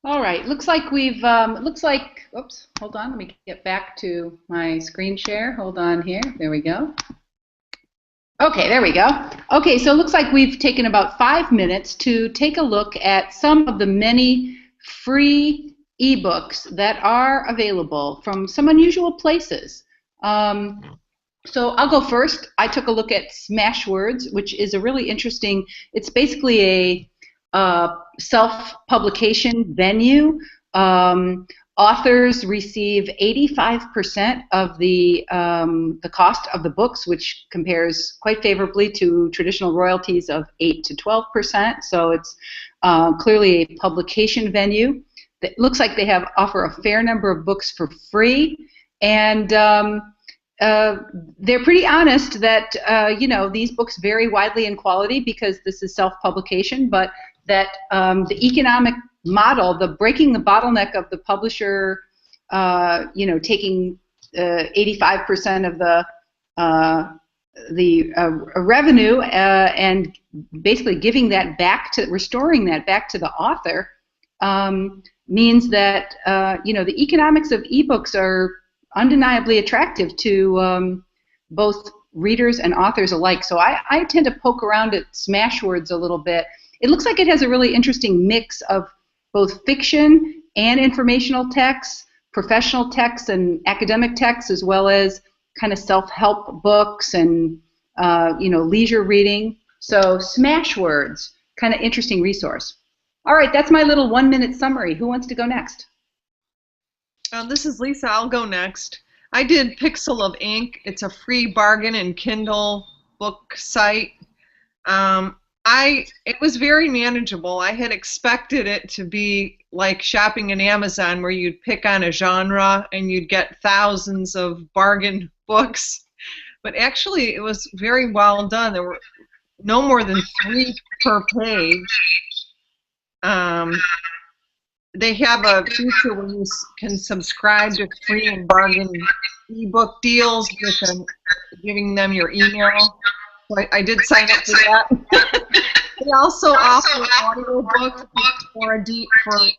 All right. Looks like we've. Oops. Hold on. Let me get back to my screen share. Hold on here. There we go. Okay, there we go. Okay, so it looks like we've taken about 5 minutes to take a look at some of the many free ebooks that are available from some unusual places. So I'll go first. I took a look at Smashwords, which is a really interesting. It's basically a self-publication venue. Authors receive 85% of the cost of the books, which compares quite favorably to traditional royalties of 8 to 12%. So it's clearly a publication venue. It looks like they offer a fair number of books for free, and they're pretty honest that these books vary widely in quality because this is self-publication, but that the economic model, the breaking the bottleneck of the publisher, taking 85% of the revenue and basically giving that restoring that back to the author, means that the economics of ebooks are undeniably attractive to both readers and authors alike. So I tend to poke around at Smashwords a little bit. It looks like it has a really interesting mix of both fiction and informational texts, professional texts and academic texts, as well as kind of self-help books and leisure reading. So Smashwords, kind of interesting resource. All right, that's my little 1-minute summary. Who wants to go next? This is Lisa. I'll go next. I did Pixel of Ink. It's a free bargain and Kindle book site. It was very manageable. I had expected it to be like shopping in Amazon, where you'd pick on a genre and you'd get thousands of bargain books. But actually, it was very well done. There were no more than 3 per page. They have a feature where you can subscribe to free and bargain ebook deals with them, giving them your email. So I did sign up for that. They also offer audiobooks for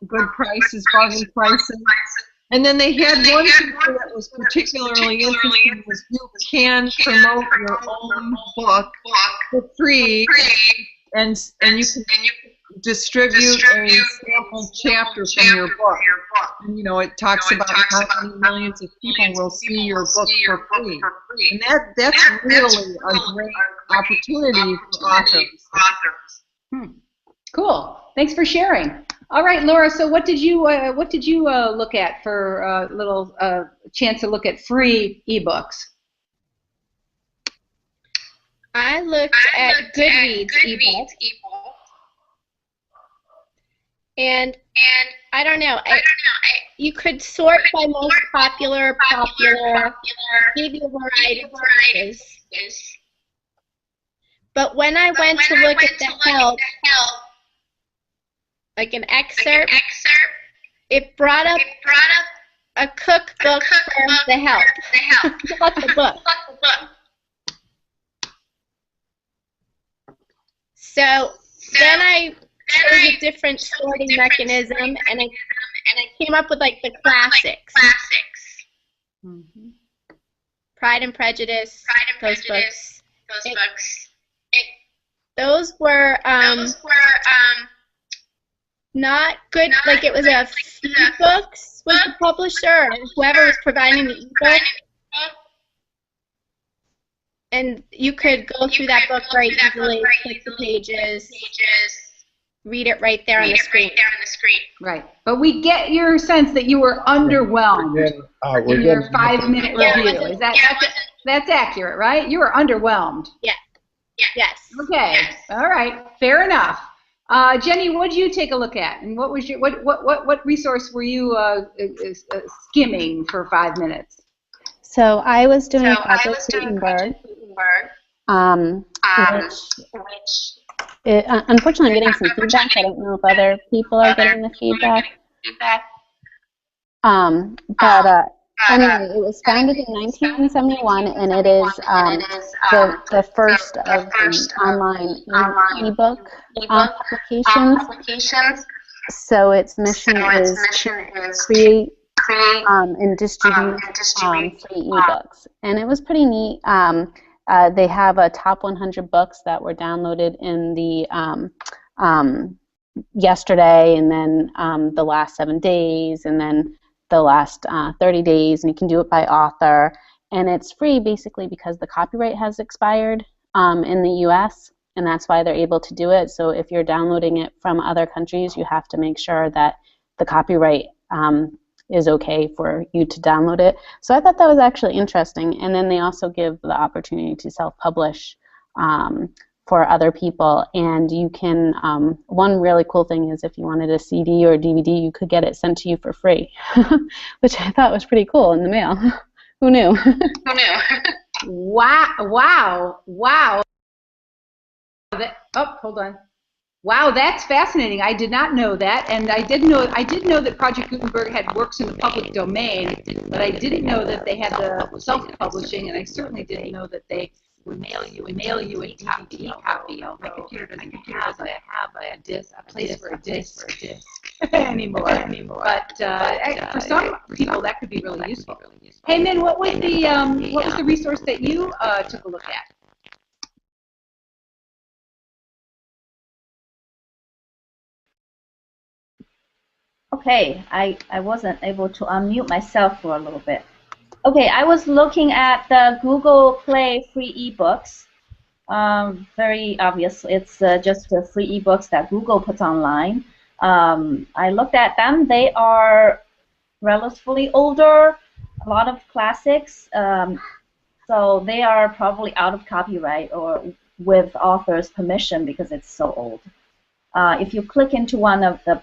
good prices, bargain prices. And then they had one feature that was particularly interesting, was you can promote your own book for free, and you can distribute a sample chapter from your book. And, it talks about how many millions of people will see your book for free. And that's really a great opportunity for authors. Cool. Thanks for sharing. All right, Laura. So what did you look at for a little chance to look at free ebooks? I looked at Goodreads ebook. And I don't know. You could sort by most popular, maybe a variety of choices. But when I went to look at the help, like an excerpt, it brought up a cookbook from the help. Not the book. So then I chose a different sorting mechanism, and I came up with like the classics. Mm-hmm. Pride and Prejudice, those books. Those were not good. Like, it was a few books was the publisher, or whoever was providing the ebook, and you could go through that book very easily, click the pages, read it right there on the screen. Right. But we get your sense that you were underwhelmed in your 5-minute review. That's accurate, right? You were underwhelmed. Yeah. Yes. Okay. All right. Fair enough. Jenny, what did you take a look at, and what was your what resource were you skimming for 5 minutes? So I was doing Project Gutenberg, unfortunately I'm getting some feedback. I don't know if other people are getting the feedback. Anyway, it was founded in 1971, and it is the first of the online ebook applications. So its mission is to create and distribute free ebooks. And it was pretty neat. They have a top 100 books that were downloaded in the yesterday, and then the last 7 days, and then the last 30 days, and you can do it by author. And it's free basically because the copyright has expired in the US, and that's why they're able to do it. So if you're downloading it from other countries, you have to make sure that the copyright is okay for you to download it. So I thought that was actually interesting. And then they also give the opportunity to self-publish for other people. And you can, one really cool thing is if you wanted a CD or a DVD, you could get it sent to you for free, which I thought was pretty cool in the mail. Who knew? Wow. Hold on. Wow, that's fascinating. I did not know that, and I did know that Project Gutenberg had works in the public domain, but I didn't know that they had the self-publishing, and I certainly didn't know that they would mail you a DVD copy. My computer doesn't have a disc, a place for a disc anymore. But for some people, that could be really useful. Hey, Min, what was the resource that you took a look at? Okay, I wasn't able to unmute myself for a little bit. Okay, I was looking at the Google Play free ebooks. Very obvious, it's just the free ebooks that Google puts online. I looked at them. They are relatively older, a lot of classics. So they are probably out of copyright or with author's permission because it's so old. If you click into one of the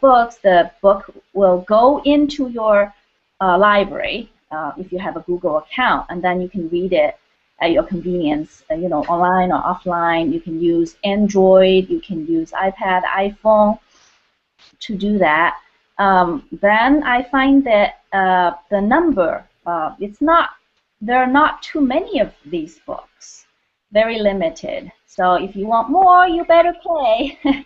book will go into your library if you have a Google account, and then you can read it at your convenience, online or offline. You can use Android, you can use iPad, iPhone to do that. Then I find that the number, there are not too many of these books, very limited. So if you want more, you better pay.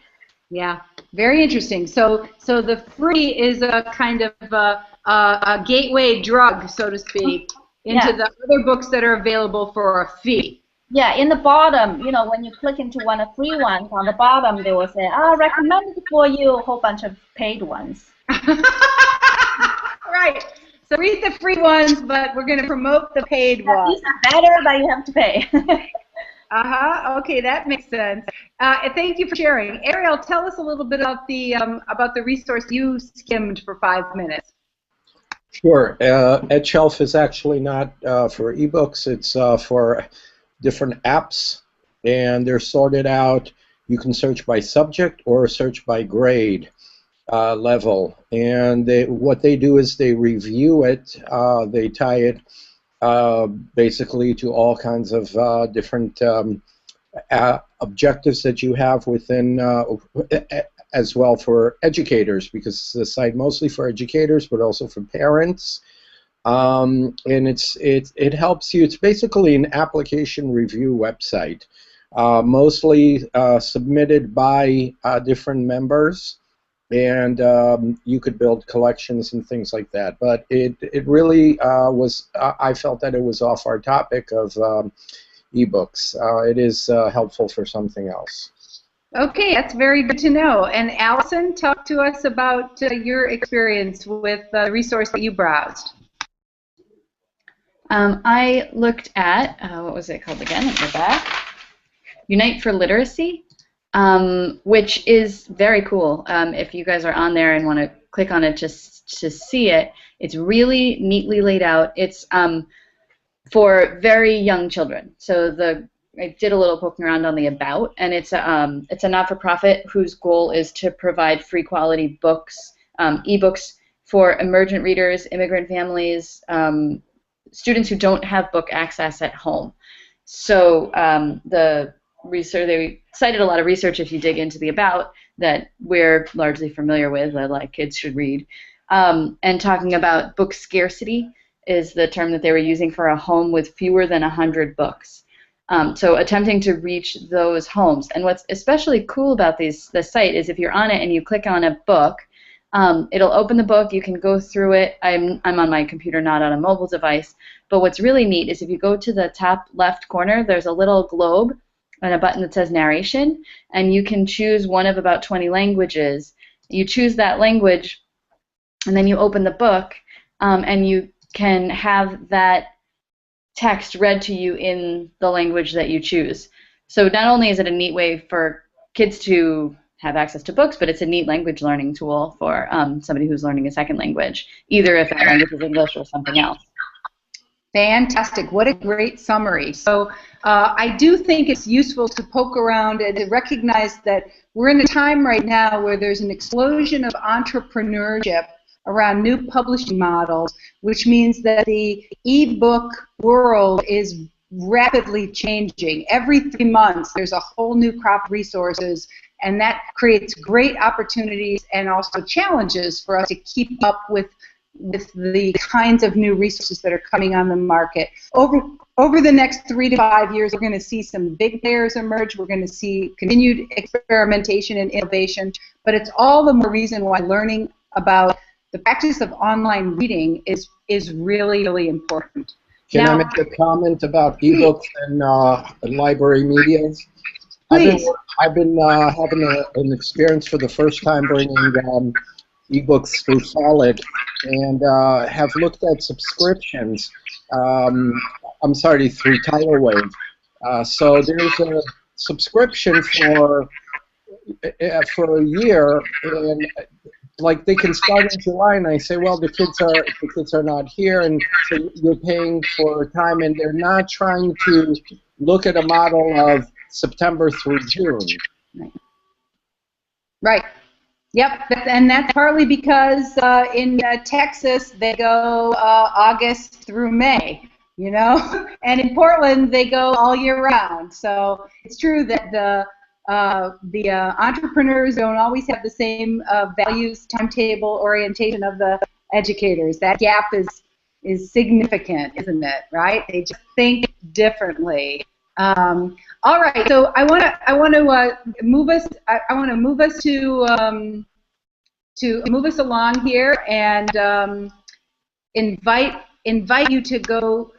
Yeah, very interesting. So the free is a kind of a gateway drug, so to speak, into the other books that are available for a fee. Yeah, in the bottom, when you click into one of free ones, on the bottom they will say, recommended for you a whole bunch of paid ones. Right. So read the free ones, but we're going to promote the paid ones. These are better, but you have to pay. Okay, that makes sense. Thank you for sharing. Ariel, tell us a little bit about the resource you skimmed for 5 minutes. Sure. EdShelf is actually not for ebooks. It's for different apps, and they're sorted out. You can search by subject or search by grade level. And what they do is they review it. They tie it basically to all kinds of different objectives that you have within, as well for educators, because it's a site mostly for educators, but also for parents. And it helps you. It's basically an application review website, mostly submitted by different members. And you could build collections and things like that. But it really was, I felt that it was off our topic of ebooks. It is helpful for something else. Okay, that's very good to know. And Allison, talk to us about your experience with the resource that you browsed. I looked at, what was it called again? Let me go back. Unite for Literacy. Which is very cool. If you guys are on there and want to click on it just to see it, it's really neatly laid out. It's for very young children. So I did a little poking around on the about, and it's a not-for-profit whose goal is to provide free quality books, ebooks for emergent readers, immigrant families, students who don't have book access at home. So they cited a lot of research, if you dig into the about, that we're largely familiar with, that like kids should read. And talking about book scarcity is the term that they were using for a home with fewer than 100 books. So attempting to reach those homes. And what's especially cool about this site is if you're on it and you click on a book, It'll open the book. You can go through it. I'm on my computer, not on a mobile device. But what's really neat is if you go to the top left corner, there's a little globe and a button that says narration, and you can choose one of about 20 languages. You choose that language, and then you open the book, and you can have that text read to you in the language that you choose. So not only is it a neat way for kids to have access to books, but it's a neat language learning tool for somebody who's learning a second language, either if that language is English or something else. Fantastic. What a great summary. So I do think it's useful to poke around and to recognize that we're in a time right now where there's an explosion of entrepreneurship around new publishing models, which means that the e-book world is rapidly changing. Every 3 months there's a whole new crop of resources, and that creates great opportunities and also challenges for us to keep up with the kinds of new resources that are coming on the market. Over the next 3 to 5 years, we're going to see some big players emerge. We're going to see continued experimentation and innovation, but it's all the more reason why learning about the practice of online reading is really, really important. Can now, I make a comment about ebooks and library medias? Please. I've been having an experience for the first time bringing ebooks through Solid, and have looked at subscriptions. I'm sorry, through Tidal Wave. So there's a subscription for a year, and like they can start in July, and I say, well, the kids are not here, and so you're paying for time, and they're not trying to look at a model of September through June. Right. Yep, and that's partly because in Texas they go August through May, you know, and in Portland they go all year round. So it's true that the entrepreneurs don't always have the same values, timetable, orientation of the educators. That gap is significant, isn't it? Right? They just think differently. All right, so I want to move us. I want to move us to move us along here and invite you to go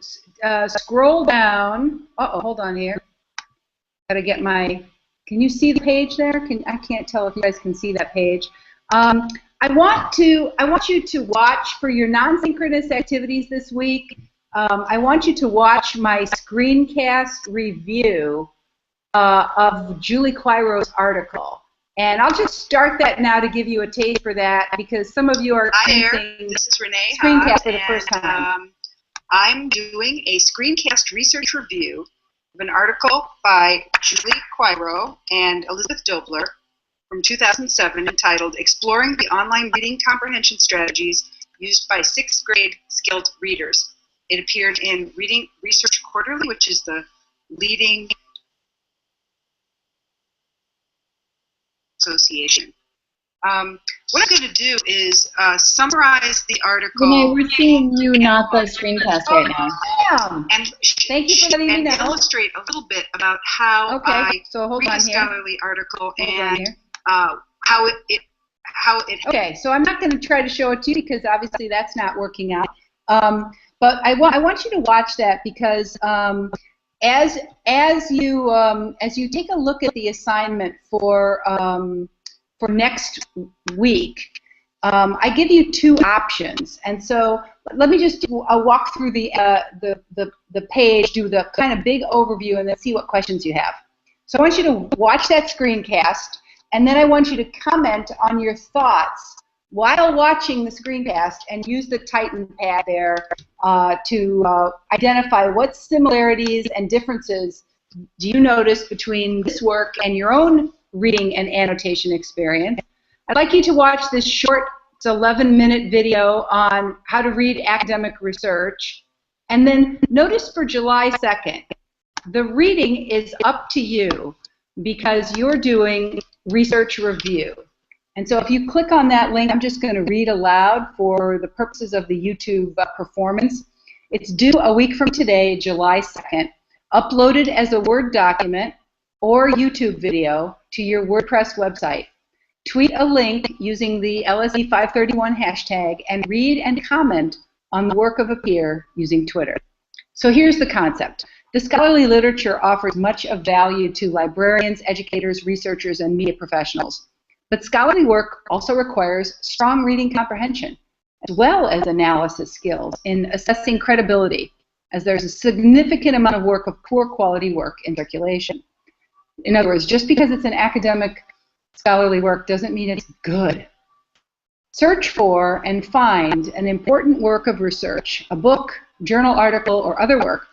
scroll down. Hold on here. Gotta get my. Can you see the page there? I can't tell if you guys can see that page. I want you to watch for your non-synchronous activities this week. I want you to watch my screencast review of Julie Quiro's article. And I'll just start that now to give you a taste for that, because some of you are experiencing this is Renee screencast Hobbs, for the first time. I'm doing a screencast research review of an article by Julie Quiro and Elizabeth Dobler from 2007 entitled Exploring the Online Reading Comprehension Strategies Used by 6th Grade Skilled Readers. It appeared in Reading Research Quarterly, which is the leading association. What I'm going to do is summarize the article. Renee, we're seeing you, not the screencast right now. And thank you for letting me know. Illustrate a little bit about how I read a scholarly article and how it. Okay, so I'm not going to try to show it to you because obviously that's not working out. But I want you to watch that because as you take a look at the assignment for next week, I give you 2 options, and so let me just walk through the page, do the kind of big overview, and then see what questions you have. So I want you to watch that screencast, and then I want you to comment on your thoughts while watching the screencast, and use the Titan pad there to identify what similarities and differences do you notice between this work and your own reading and annotation experience. I'd like you to watch this short, it's 11-minute video on how to read academic research. And then notice for July 2nd, the reading is up to you because you're doing research review. And so if you click on that link, I'm just going to read aloud for the purposes of the YouTube performance. It's due a week from today, July 2nd, uploaded as a Word document or YouTube video to your WordPress website. tweet a link using the LSE 531 hashtag, and read and comment on the work of a peer using Twitter. So here's the concept. The scholarly literature offers much of value to librarians, educators, researchers, and media professionals. But scholarly work also requires strong reading comprehension, as well as analysis skills in assessing credibility, as there's a significant amount of work of poor quality work in circulation. In other words, just because it's an academic scholarly work doesn't mean it's good. Search for and find an important work of research, a book, journal article, or other work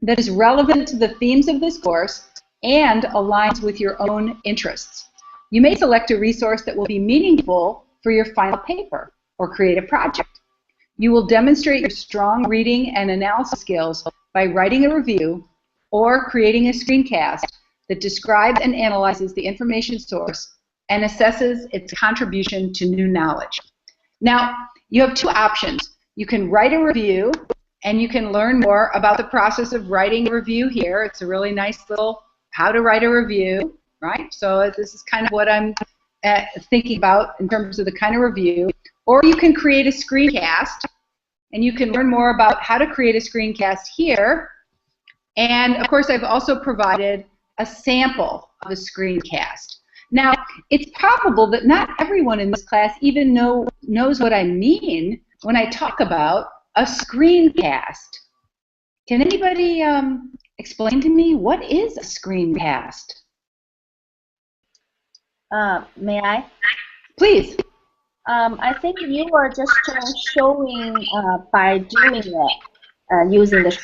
that is relevant to the themes of this course and aligns with your own interests. You may select a resource that will be meaningful for your final paper or creative project. You will demonstrate your strong reading and analysis skills by writing a review or creating a screencast that describes and analyzes the information source and assesses its contribution to new knowledge. Now, you have two options. You can write a review, and you can learn more about the process of writing a review here. It's a really nice little how to write a review, right? So this is kind of what I'm thinking about in terms of the kind of review. Or you can create a screencast, and you can learn more about how to create a screencast here. And of course, I've also provided a sample of a screencast. Now, it's probable that not everyone in this class even knows what I mean when I talk about a screencast. Can anybody explain to me what is a screencast? May I? Please. I think you were just showing by doing it using the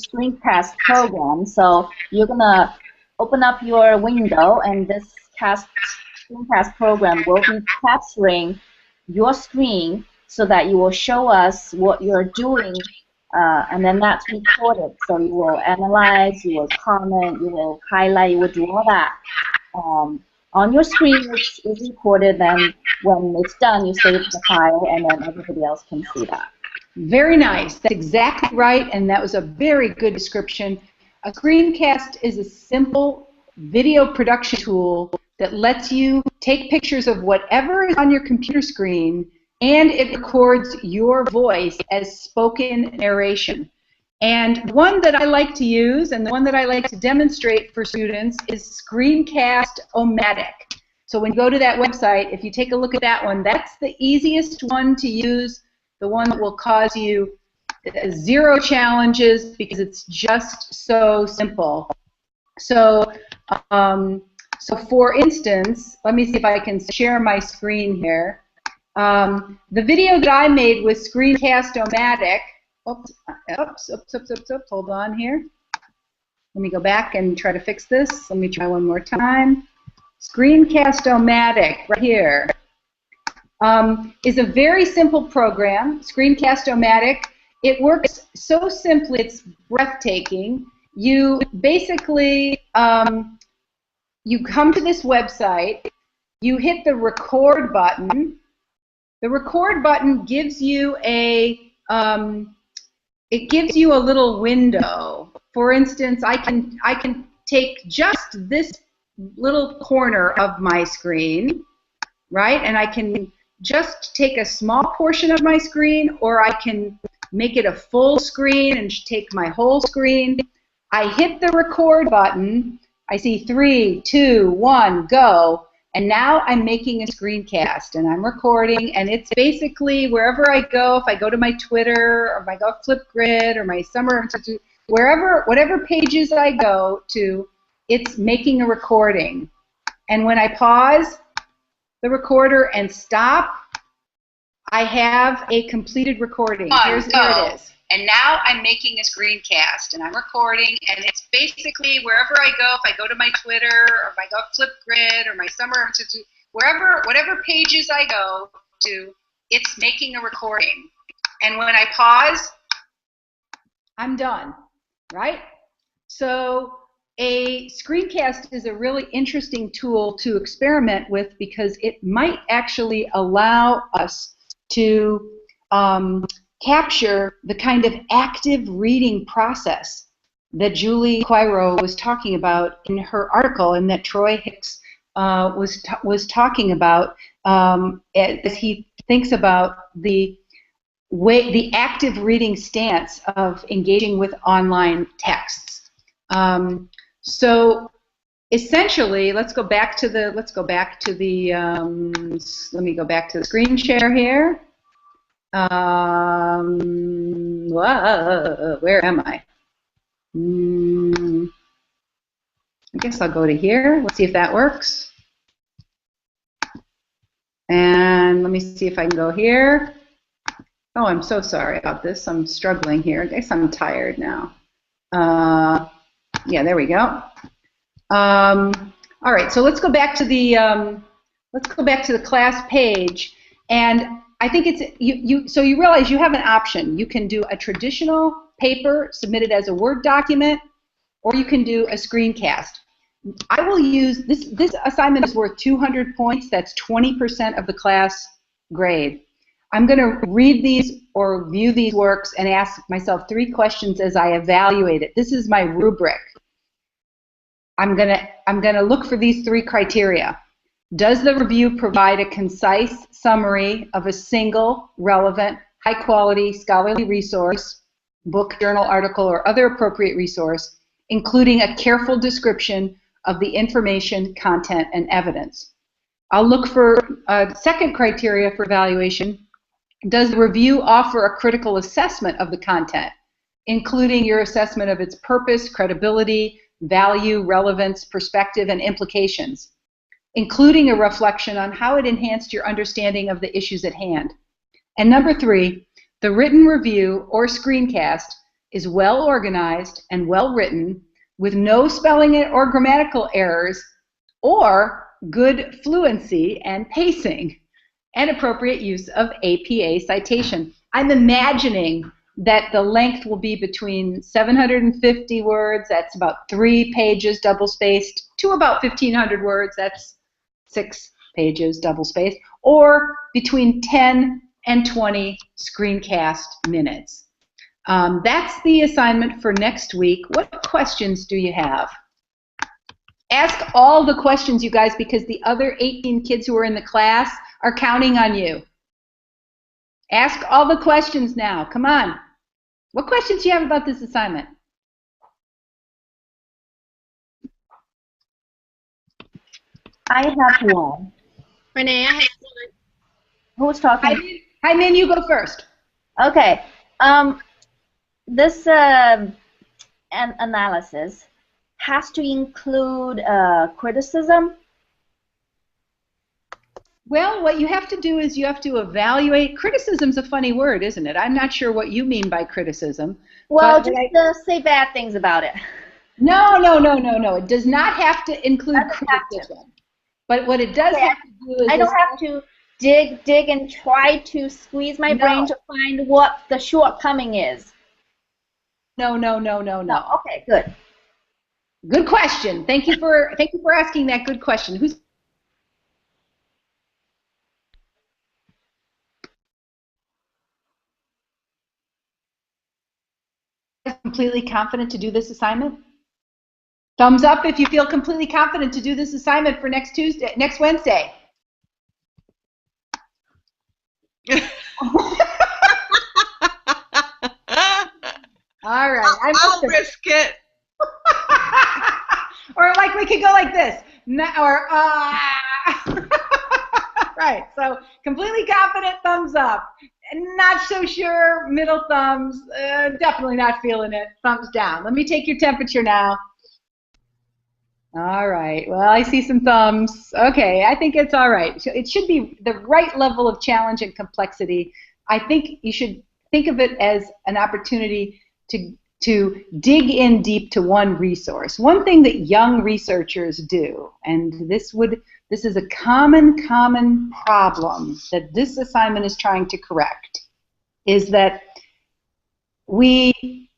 screencast program. So you're gonna open up your window, and this screencast program will be capturing your screen so that you will show us what you're doing, and then that's recorded. So you will analyze, you will comment, you will highlight, you will do all that. On your screen, it's recorded, and when it's done, you save the file, and then everybody else can see that. Very nice. That's exactly right, and that was a very good description. A screencast is a simple video production tool that lets you take pictures of whatever is on your computer screen, and it records your voice as spoken narration. And the one that I like to use and the one that I like to demonstrate for students is Screencast-O-Matic. So when you go to that website, if you take a look at that one, that's the easiest one to use, the one that will cause you 0 challenges because it's just so simple. So, for instance, let me see if I can share my screen here. The video that I made with Screencast-O-Matic, oops, hold on here. Let me go back and try to fix this. Let me try one more time. Screencast-O-Matic, right here, is a very simple program, Screencast-O-Matic. It works so simply, it's breathtaking. You basically, you come to this website, you hit the record button. The record button gives you it gives you a little window. For instance, I can take just this little corner of my screen, right? And I can just take a small portion of my screen, or I can make it a full screen and take my whole screen. I hit the record button. I see 3, 2, 1, go. And now I'm making a screencast, and I'm recording, and it's basically wherever I go, if I go to my Twitter, or if I go Flipgrid, or my Summer Institute, whatever pages I go to, it's making a recording. And when I pause the recorder and stop, I have a completed recording. Here it is. And now I'm making a screencast, and I'm recording, and it's basically wherever I go, if I go to my Twitter, or if I go Flipgrid, or my Summer Institute, whatever pages I go to, it's making a recording. And when I pause, I'm done, right? So a screencast is a really interesting tool to experiment with because it might actually allow us to capture the kind of active reading process that Julie Quiro was talking about in her article and that Troy Hicks was talking about as he thinks about the active reading stance of engaging with online texts. So essentially, let me go back to the screen share here. Where am I? I guess I'll go to here. Let's see if that works. And let me see if I can go here. Oh, I'm so sorry about this. I'm struggling here. I guess I'm tired now. Yeah, there we go. All right, so let's go back to the class page, and I think it's so you realize you have an option. You can do a traditional paper submitted as a Word document, or you can do a screencast. I will use this assignment is worth 200 points. That's 20% of the class grade. I'm going to read these or view these works and ask myself 3 questions as I evaluate it. This is my rubric. I'm gonna look for these 3 criteria. Does the review provide a concise summary of a single, relevant, high-quality scholarly resource, book, journal, article, or other appropriate resource, including a careful description of the information, content, and evidence? I'll look for a second criteria for evaluation. Does the review offer a critical assessment of the content, including your assessment of its purpose, credibility, value, relevance, perspective, and implications, including a reflection on how it enhanced your understanding of the issues at hand? And number 3, the written review or screencast is well organized and well written, with no spelling or grammatical errors, or good fluency and pacing, and appropriate use of APA citation. I'm imagining that the length will be between 750 words, that's about 3 pages double-spaced, to about 1,500 words, that's 6 pages double-spaced, or between 10 and 20 screencast minutes. That's the assignment for next week. What questions do you have? Ask all the questions, you guys, because the other 18 kids who are in the class are counting on you. Ask all the questions now. Come on. What questions do you have about this assignment? I have one. Renee, I have one. Who's talking? Hi, Min, you go first. Okay. This analysis has to include criticism. Well, what you have to do is you have to evaluate. Criticism's a funny word, isn't it? I'm not sure what you mean by criticism. Well, just say bad things about it. No. It does not have to include criticism. But what it does have to do is... I don't have to dig and try to squeeze my brain to find what the shortcoming is. No. Okay, good. Good question. Thank you for asking that good question. Who's completely confident to do this assignment? Thumbs up if you feel completely confident to do this assignment for next Wednesday. All right. I'll risk it. Or like we could go like this. Right. So completely confident, thumbs up. Not so sure, middle thumbs. Definitely not feeling it, thumbs down. Let me take your temperature now. All right. Well, I see some thumbs. Okay, I think it's all right. It should be the right level of challenge and complexity. I think you should think of it as an opportunity to dig in deep to one resource. One thing that young researchers do, and this is a common problem that this assignment is trying to correct, is that we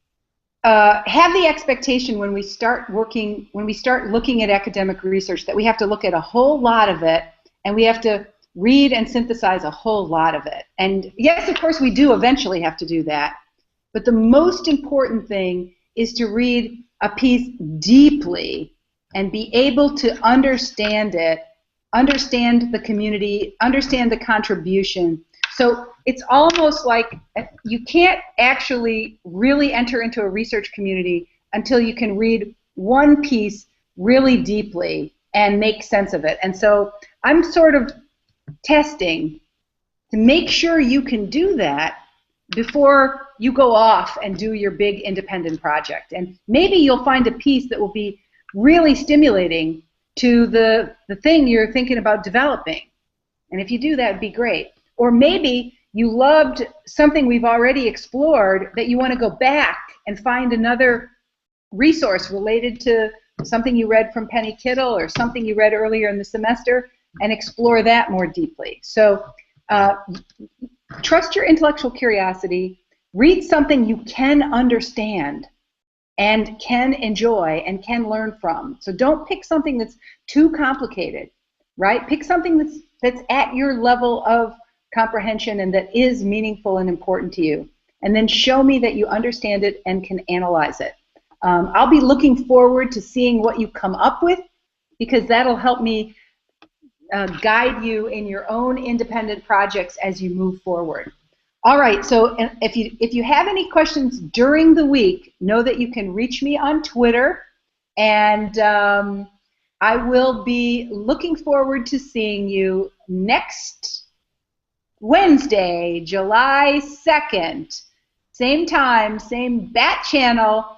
have the expectation when we start looking at academic research that we have to look at a whole lot of it, and we have to read and synthesize a whole lot of it. And yes, of course, we do eventually have to do that. But the most important thing is to read a piece deeply and be able to understand it, understand the community, understand the contribution. So it's almost like you can't actually really enter into a research community until you can read one piece really deeply and make sense of it. And so I'm sort of testing to make sure you can do that before you go off and do your big independent project. And maybe you'll find a piece that will be really stimulating to the thing you're thinking about developing. And if you do that, it'd be great. Or maybe you loved something we've already explored that you want to go back and find another resource related to something you read from Penny Kittle or something you read earlier in the semester and explore that more deeply. So trust your intellectual curiosity. Read something you can understand and can enjoy and can learn from. So don't pick something that's too complicated, right? Pick something that's at your level of comprehension and that is meaningful and important to you. And then show me that you understand it and can analyze it. I'll be looking forward to seeing what you come up with, because that'll help me guide you in your own independent projects as you move forward. All right, so if you have any questions during the week, know that you can reach me on Twitter, and I will be looking forward to seeing you next Wednesday, July 2nd. Same time, same bat channel.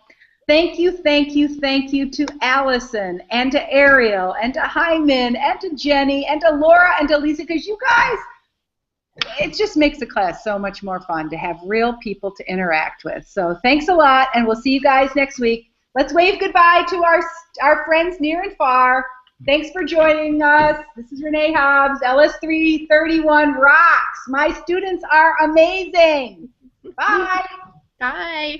Thank you to Allison, and to Ariel, and to Hyman, and to Jenny, and to Laura, and to Lisa, because you guys, it just makes the class so much more fun to have real people to interact with. So thanks a lot, and we'll see you guys next week. Let's wave goodbye to our friends near and far. Thanks for joining us. This is Renee Hobbs. LS331 rocks. My students are amazing. Bye. Bye.